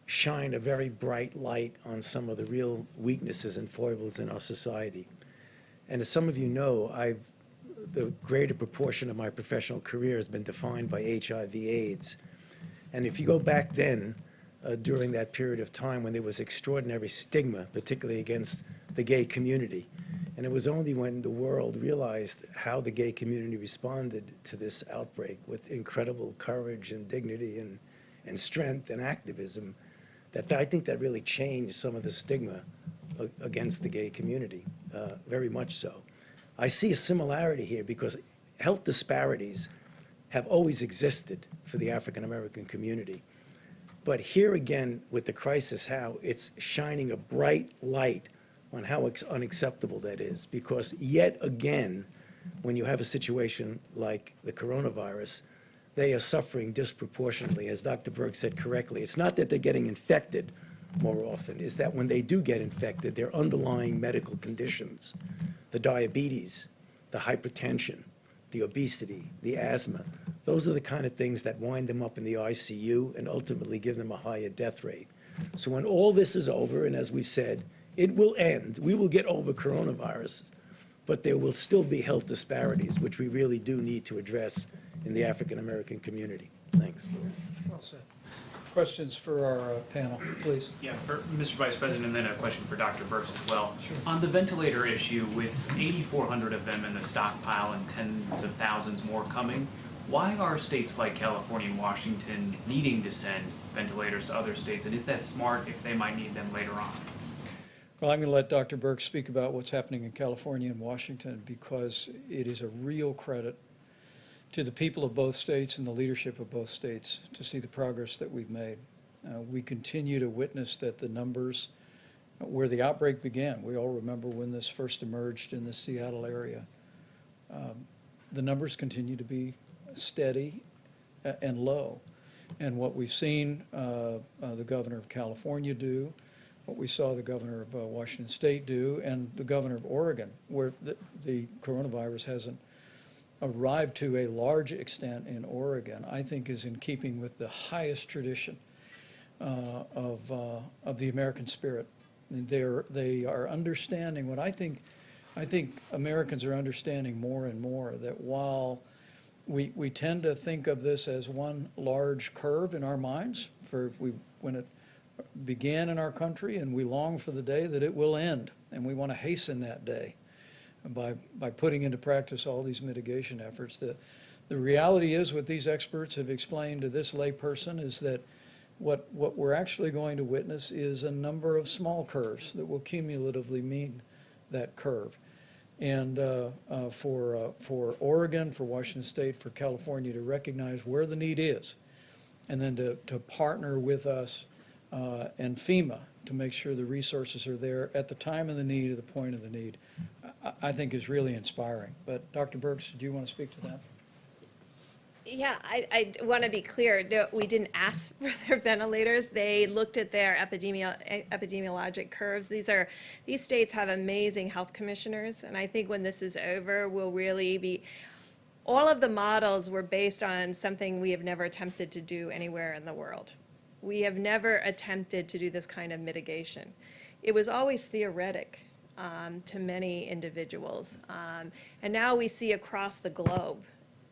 shine a very bright light on some of the real weaknesses and foibles in our society. And as some of you know, the greater proportion of my professional career has been defined by HIV/AIDS. And if you go back then, during that period of time when there was extraordinary stigma, particularly against the gay community, and it was only when the world realized how the gay community responded to this outbreak with incredible courage and dignity and strength and activism that I think that really changed some of the stigma against the gay community, very much so. I see a similarity here because health disparities have always existed for the African American community. But here again, with the crisis, how it's shining a bright light on how unacceptable that is, because yet again, when you have a situation like the coronavirus, they are suffering disproportionately. As Dr. Berg said correctly, it's not that they're getting infected more often, is that when they do get infected, their underlying medical conditions, the diabetes, the hypertension, the obesity, the asthma, those are the kind of things that wind them up in the ICU and ultimately give them a higher death rate. So when all this is over, and as we've said, it will end, we will get over coronavirus, but there will still be health disparities, which we really do need to address in the African American community. Thanks. Well said. Questions for our panel, please. Yeah, for Mr. Vice President, and then a question for Dr. Birx as well. Sure. On the ventilator issue, with 8,400 of them in the stockpile and tens of thousands more coming, why are states like California and Washington needing to send ventilators to other states, and is that smart if they might need them later on? Well, I'm going to let Dr. Birx speak about what's happening in California and Washington, because it is a real credit to the people of both states and the leadership of both states to see the progress that we've made. We continue to witness that the numbers where the outbreak began, we all remember when this first emerged in the Seattle area, the numbers continue to be steady and low. And what we've seen the governor of California do, what we saw the governor of Washington State do, and the governor of Oregon, where the coronavirus hasn't arrived to a large extent in Oregon, I think is in keeping with the highest tradition of the American spirit. They are understanding what I think Americans are understanding more and more, that while we tend to think of this as one large curve in our minds when it began in our country, and we long for the day that it will end, and we want to hasten that day by putting into practice all these mitigation efforts. The reality is, what these experts have explained to this layperson, is that what we're actually going to witness is a number of small curves that will cumulatively mean that curve. And for Oregon, for Washington State, for California to recognize where the need is, and then to partner with us and FEMA to make sure the resources are there at the time of the need, at the point of the need, I think is really inspiring. But Dr. Birx, do you want to speak to that? Yeah, I want to be clear. No, we didn't ask for their ventilators. They looked at their epidemiologic curves. These states have amazing health commissioners, and I think when this is over, we'll really be. All of the models were based on something we have never attempted to do anywhere in the world. We have never attempted to do this kind of mitigation. It was always theoretic to many individuals. And now we see across the globe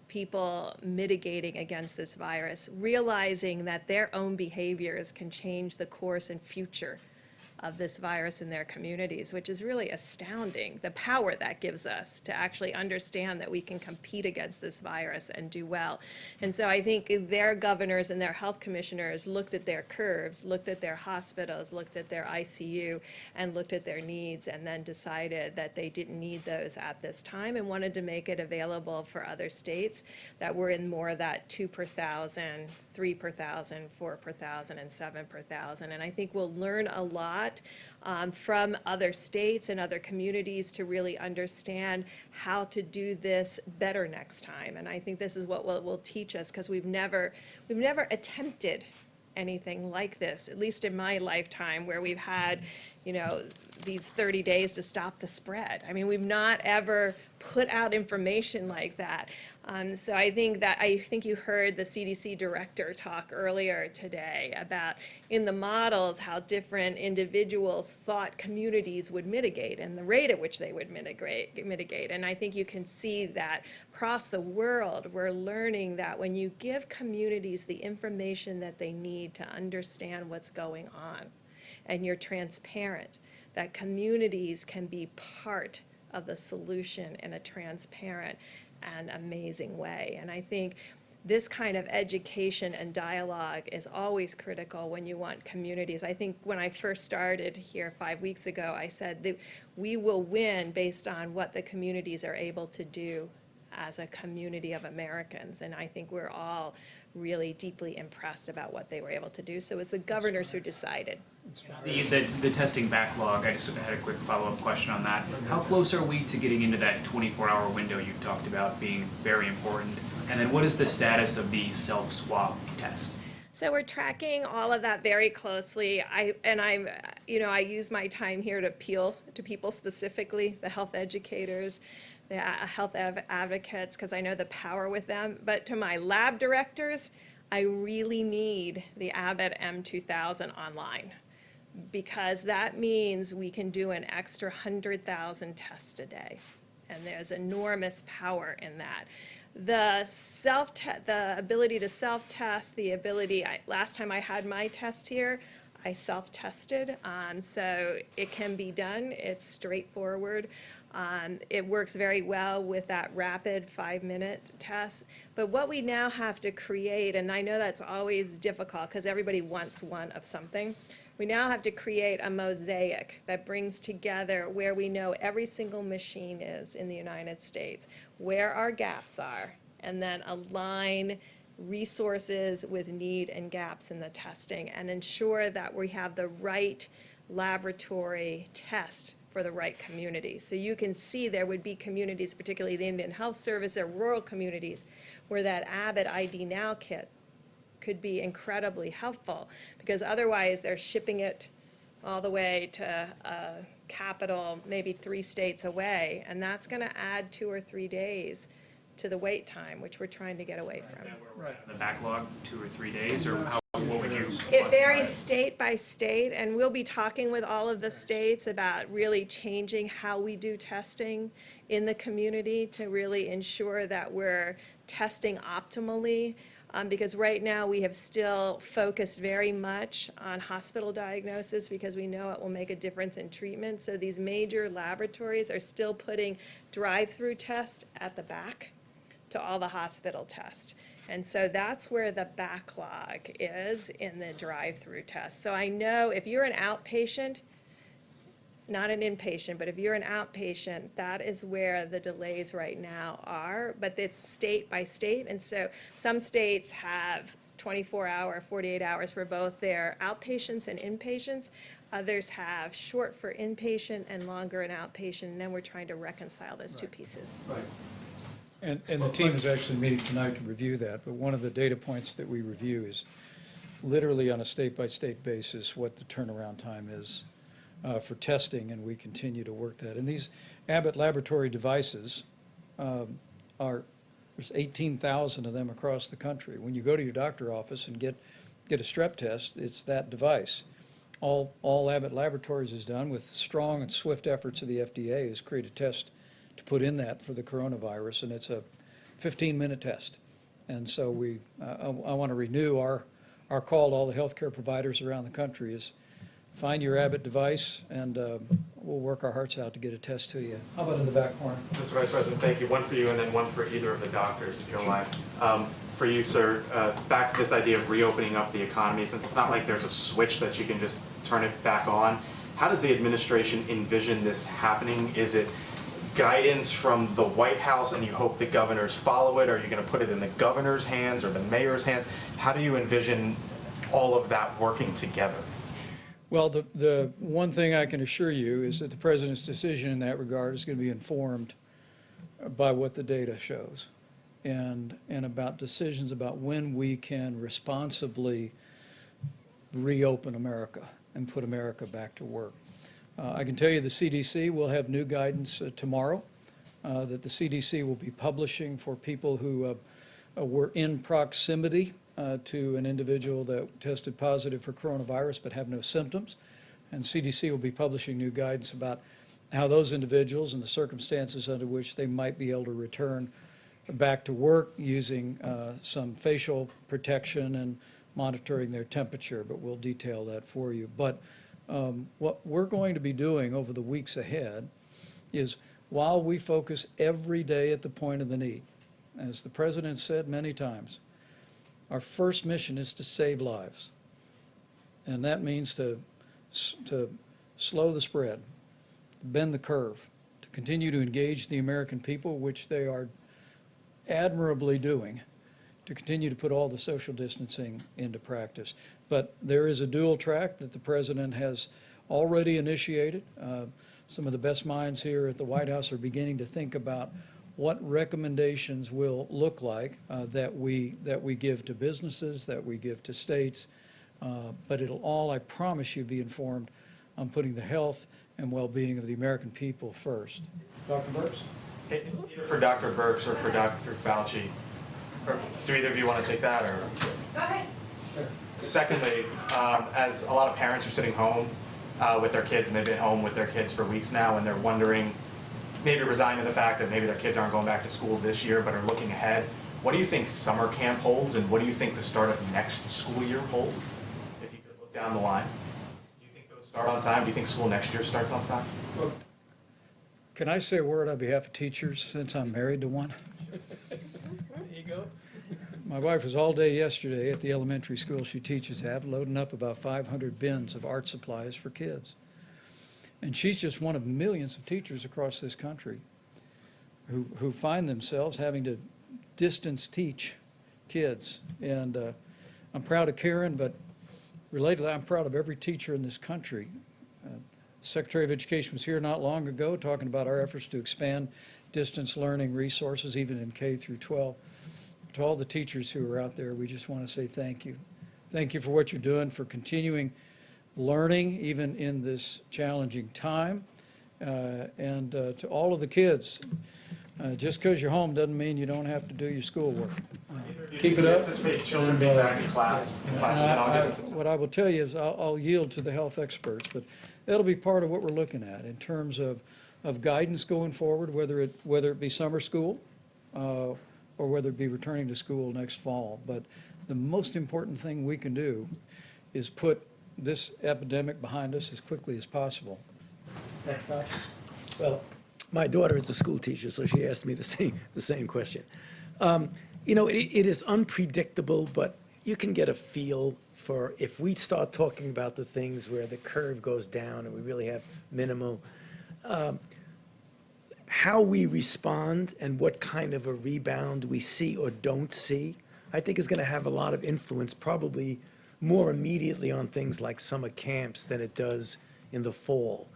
people mitigating against this virus, realizing that their own behaviors can change the course and future of this virus in their communities, which is really astounding, the power that gives us to actually understand that we can compete against this virus and do well. And so I think their governors and their health commissioners looked at their curves, looked at their hospitals, looked at their ICU, and looked at their needs, and then decided that they didn't need those at this time and wanted to make it available for other states that were in more of that 2 per 1,000, 3 per 1,000, 4 per 1,000, and 7 per 1,000. And I think we'll learn a lot from other states and other communities to really understand how to do this better next time. And I think this is what will teach us, because we've never attempted anything like this, at least in my lifetime, where we've had, these 30 days to stop the spread. I mean, we've not ever put out information like that. So I think you heard the CDC director talk earlier today about, in the models, how different individuals thought communities would mitigate and the rate at which they would mitigate. And I think you can see that across the world, we're learning that when you give communities the information that they need to understand what's going on, and you're transparent, that communities can be part of the solution in a transparent and amazing way. And I think this kind of education and dialogue is always critical when you want communities. I think when I first started here 5 weeks ago, I said that we will win based on what the communities are able to do as a community of Americans. And I think we're all really deeply impressed about what they were able to do. So it's the governors who decided. The testing backlog, I just had a quick follow-up question on that. How close are we to getting into that 24-hour window you've talked about being very important? And then what is the status of the self-swab test? So we're tracking all of that very closely. I use my time here to appeal to people specifically, the health educators, the health advocates, because I know the power with them. But to my lab directors, I really need the Abbott M2000 online, because that means we can do an extra 100,000 tests a day. And there's enormous power in that. The ability to self-test, last time I had my test here, I self-tested, so it can be done. It's straightforward. It works very well with that rapid 5-minute test. But what we now have to create, and I know that's always difficult because everybody wants one of something, we now have to create a mosaic that brings together where we know every single machine is in the United States, where our gaps are, and then align resources with need and gaps in the testing, and ensure that we have the right laboratory test for the right community. So you can see there would be communities, particularly the Indian Health Service or rural communities, where that Abbott ID Now kit could be incredibly helpful, because otherwise they're shipping it all the way to a capital, maybe 3 states away, and that's going to add 2 or 3 days to the wait time, which we're trying to get away from. The backlog, 2 or 3 days, or what would you? It varies state by state, and we'll be talking with all of the states about really changing how we do testing in the community to really ensure that we're testing optimally. Because right now we have still focused very much on hospital diagnosis because we know it will make a difference in treatment. So these major laboratories are still putting drive-through tests at the back to all the hospital tests. And so that's where the backlog is in the drive-through tests. So I know if you're an outpatient, not an inpatient, but if you're an outpatient, that is where the delays right now are, but it's state by state, and so some states have 24-hour, 48 hours for both their outpatients and inpatients. Others have short for inpatient and longer in outpatient, and then we're trying to reconcile those two pieces. Right. And the team is actually meeting tonight to review that, but one of the data points that we review is literally on a state-by-state basis what the turnaround time is for testing, and we continue to work that. And these Abbott laboratory devices there's 18,000 of them across the country. When you go to your doctor office and get a strep test, it's that device. All Abbott Laboratories has done, with strong and swift efforts of the FDA, is create a test to put in that for the coronavirus, and it's a 15-minute test. And so I want to renew our call to all the healthcare providers around the country is find your Abbott device, and we'll work our hearts out to get a test to you. How about in the back corner? Mr. Vice President, thank you. One for you and then one for either of the doctors, if you don't mind. For you, sir, back to this idea of reopening up the economy, since it's not like there's a switch that you can just turn it back on. How does the administration envision this happening? Is it guidance from the White House and you hope the governors follow it? Are you going to put it in the governor's hands or the mayor's hands? How do you envision all of that working together? Well, the one thing I can assure you is that the president's decision in that regard is going to be informed by what the data shows and about decisions about when we can responsibly reopen America and put America back to work. I can tell you the CDC will have new guidance tomorrow that the CDC will be publishing for people who were in proximity to an individual that tested positive for coronavirus but have no symptoms. And CDC will be publishing new guidance about how those individuals and the circumstances under which they might be able to return back to work using some facial protection and monitoring their temperature, but we'll detail that for you. But what we're going to be doing over the weeks ahead is, while we focus every day at the point of the need, as the president said many times, our first mission is to save lives. And that means to slow the spread, to bend the curve, to continue to engage the American people, which they are admirably doing, to continue to put all the social distancing into practice. But there is a dual track that the president has already initiated. Some of the best minds here at the White House are beginning to think about what recommendations will look like that we give to businesses, that we give to states, but it'll all, I promise you, be informed on putting the health and well-being of the American people first. Dr. Burks? Either for Dr. Burks or for Dr. Fauci, or do either of you want to take that, or? Go ahead. Secondly, as a lot of parents are sitting home with their kids, and they've been home with their kids for weeks now, and they're wondering, maybe resigned to the fact that maybe their kids aren't going back to school this year, but are looking ahead, what do you think summer camp holds, and what do you think the start of next school year holds, if you could look down the line? Do you think those start on time? Do you think school next year starts on time? Can I say a word on behalf of teachers, since I'm married to one? There you go. My wife was all day yesterday at the elementary school she teaches at, loading up about 500 bins of art supplies for kids. And she's just one of millions of teachers across this country who find themselves having to distance teach kids. And I'm proud of Karen, but related to that, I'm proud of every teacher in this country. Secretary of Education was here not long ago talking about our efforts to expand distance learning resources, even in K through 12. To all the teachers who are out there, we just want to say thank you. Thank you for what you're doing, for continuing learning even in this challenging time. And to all of the kids, just because you're home doesn't mean you don't have to do your schoolwork. Keep it up. Anticipate children being back in classes in August. What I will tell you is I'll yield to the health experts, but that'll be part of what we're looking at in terms of guidance going forward, whether it be summer school or whether it be returning to school next fall. But the most important thing we can do is put this epidemic behind us as quickly as possible. Well, my daughter is a school teacher, so she asked me the same question. You know, it is unpredictable, but you can get a feel for if we start talking about the things where the curve goes down and we really have minimal, how we respond and what kind of a rebound we see or don't see, I think is going to have a lot of influence, probably more immediately on things like summer camps than it does in the fall.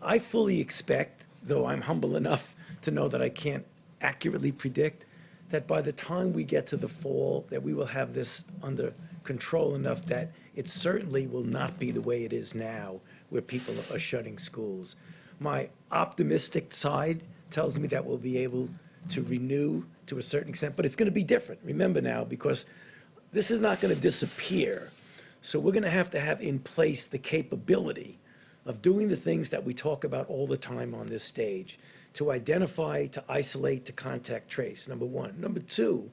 I fully expect, though I'm humble enough to know that I can't accurately predict, that by the time we get to the fall, that we will have this under control enough that it certainly will not be the way it is now, where people are shutting schools. My optimistic side tells me that we'll be able to renew to a certain extent, but it's going to be different. Remember now, because this is not going to disappear. So we're going to have in place the capability of doing the things that we talk about all the time on this stage, to identify, to isolate, to contact trace, number one. Number two,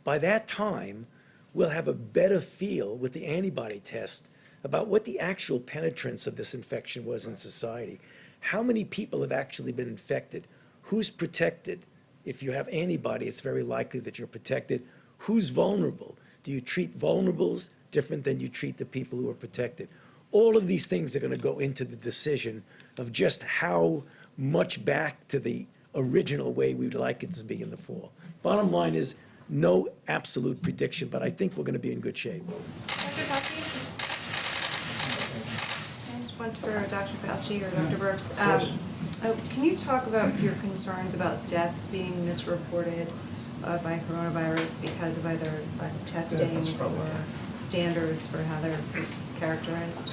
by that time, we'll have a better feel with the antibody test about what the actual penetrance of this infection was in society. How many people have actually been infected? Who's protected? If you have antibody, it's very likely that you're protected. Who's vulnerable? Do you treat vulnerables different than you treat the people who are protected? All of these things are going to go into the decision of just how much back to the original way we would like it to be in the fall. Bottom line is no absolute prediction, but I think we're going to be in good shape. Dr. Fauci? I just want for Dr. Fauci or Dr. Burks. Can you talk about your concerns about deaths being misreported by coronavirus because of either testing or standards for how they're characterized?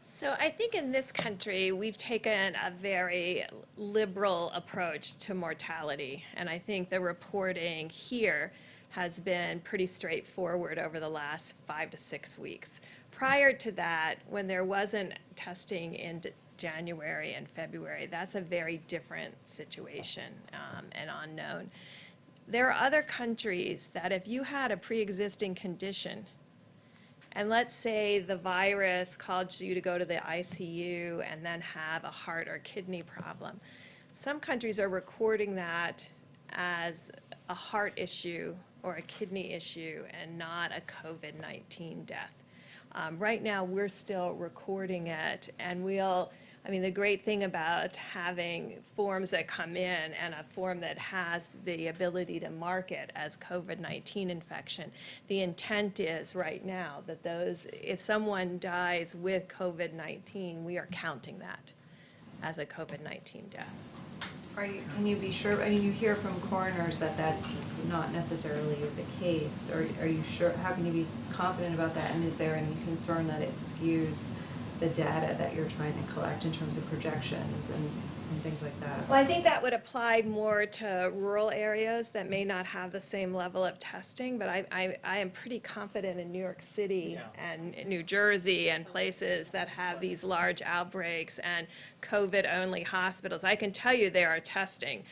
So I think in this country, we've taken a very liberal approach to mortality. And I think the reporting here has been pretty straightforward over the last 5 to 6 weeks. Prior to that, when there wasn't testing in January and February, that's a very different situation and unknown. There are other countries that if you had a pre-existing condition, and let's say the virus caused you to go to the ICU and then have a heart or kidney problem. Some countries are recording that as a heart issue or a kidney issue and not a COVID-19 death. Right now, we're still recording it, and the great thing about having forms that come in and a form that has the ability to mark it as COVID-19 infection, the intent is right now that if someone dies with COVID-19, we are counting that as a COVID-19 death. Can you be sure, I mean, you hear from coroners that that's not necessarily the case, or are you sure, how can you be confident about that, and is there any concern that it skews the data that you're trying to collect in terms of projections and things like that? Well, I think that would apply more to rural areas that may not have the same level of testing, but I am pretty confident in New York City and New Jersey and places that have these large outbreaks and COVID-only hospitals. I can tell you they are testing.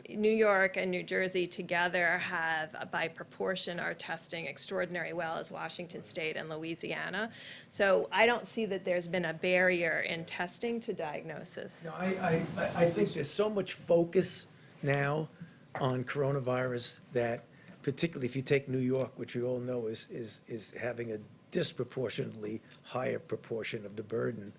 New York and New Jersey together have, by proportion, are testing extraordinarily well as Washington State and Louisiana. So I don't see that there's been a barrier in testing to diagnosis. No, I think there's so much focus now on coronavirus that, particularly if you take New York, which we all know is having a disproportionately higher proportion of the burden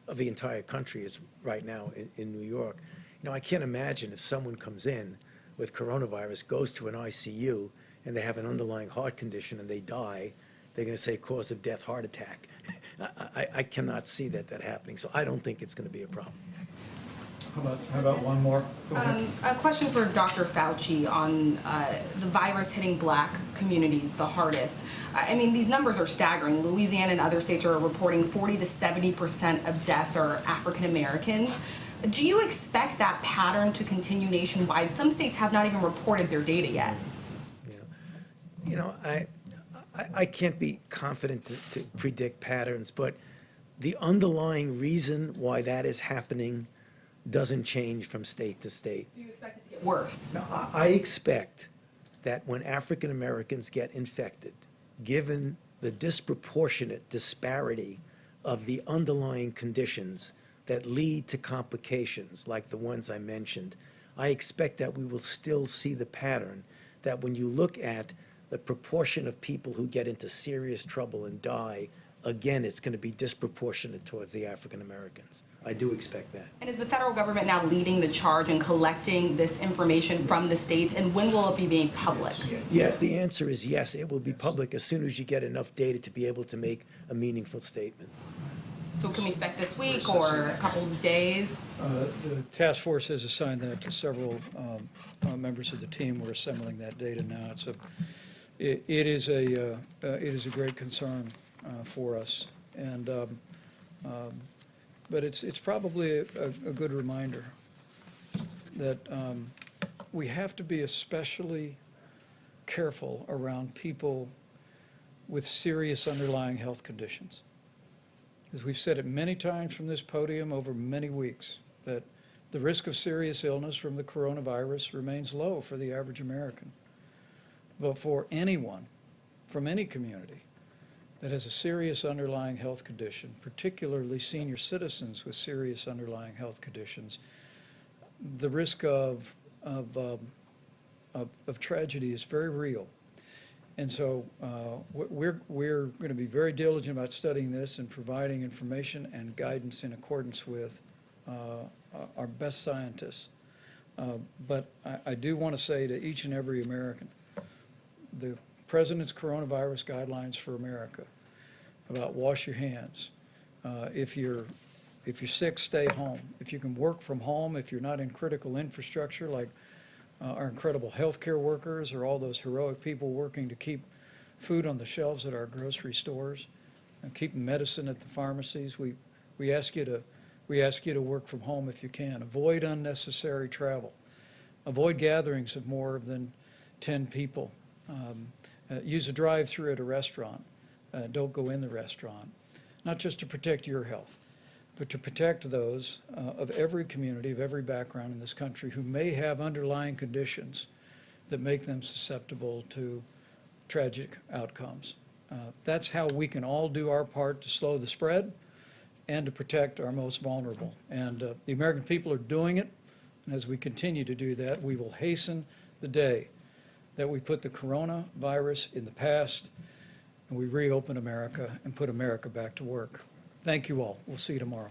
of the entire country is right now in New York. You know, I can't imagine if someone comes in with coronavirus, goes to an ICU, and they have an underlying heart condition and they die, they're going to say cause of death, heart attack. I cannot see that happening, so I don't think it's going to be a problem. How about one more? Go ahead. A question for Dr. Fauci on the virus hitting Black communities the hardest. I mean, these numbers are staggering. Louisiana and other states are reporting 40 to 70% of deaths are African Americans. Do you expect that pattern to continue nationwide? Some states have not even reported their data yet. Yeah. You know, I can't be confident to predict patterns, but the underlying reason why that is happening doesn't change from state to state. So you expect it to get worse? Now, I expect that when African Americans get infected, given the disproportionate disparity of the underlying conditions that lead to complications like the ones I mentioned, I expect that we will still see the pattern that when you look at the proportion of people who get into serious trouble and die, again, it's going to be disproportionate towards the African Americans. I do expect that. And is the federal government now leading the charge in collecting this information from the states, and when will it be made public? Yes, the answer is yes. It will be public as soon as you get enough data to be able to make a meaningful statement. So can we expect this week or a couple of days? The task force has assigned that to several members of the team. We're assembling that data now. It is a great concern for us, and but it's probably a good reminder that we have to be especially careful around people with serious underlying health conditions. As we've said it many times from this podium over many weeks, that the risk of serious illness from the coronavirus remains low for the average American. But for anyone from any community that has a serious underlying health condition, particularly senior citizens with serious underlying health conditions, the risk of tragedy is very real. And so we're going to be very diligent about studying this and providing information and guidance in accordance with our best scientists. But I do want to say to each and every American, the President's coronavirus guidelines for America about wash your hands. If you're sick, stay home. If you can work from home, if you're not in critical infrastructure like our incredible healthcare workers or all those heroic people working to keep food on the shelves at our grocery stores and keep medicine at the pharmacies, we ask you to work from home if you can. Avoid unnecessary travel. Avoid gatherings of more than 10 people. Use a drive-through at a restaurant. Don't go in the restaurant. Not just to protect your health, but to protect those of every community, of every background in this country who may have underlying conditions that make them susceptible to tragic outcomes. That's how we can all do our part to slow the spread and to protect our most vulnerable. And the American people are doing it, and as we continue to do that, we will hasten the day that we put the coronavirus in the past and we reopen America and put America back to work. Thank you all. We'll see you tomorrow.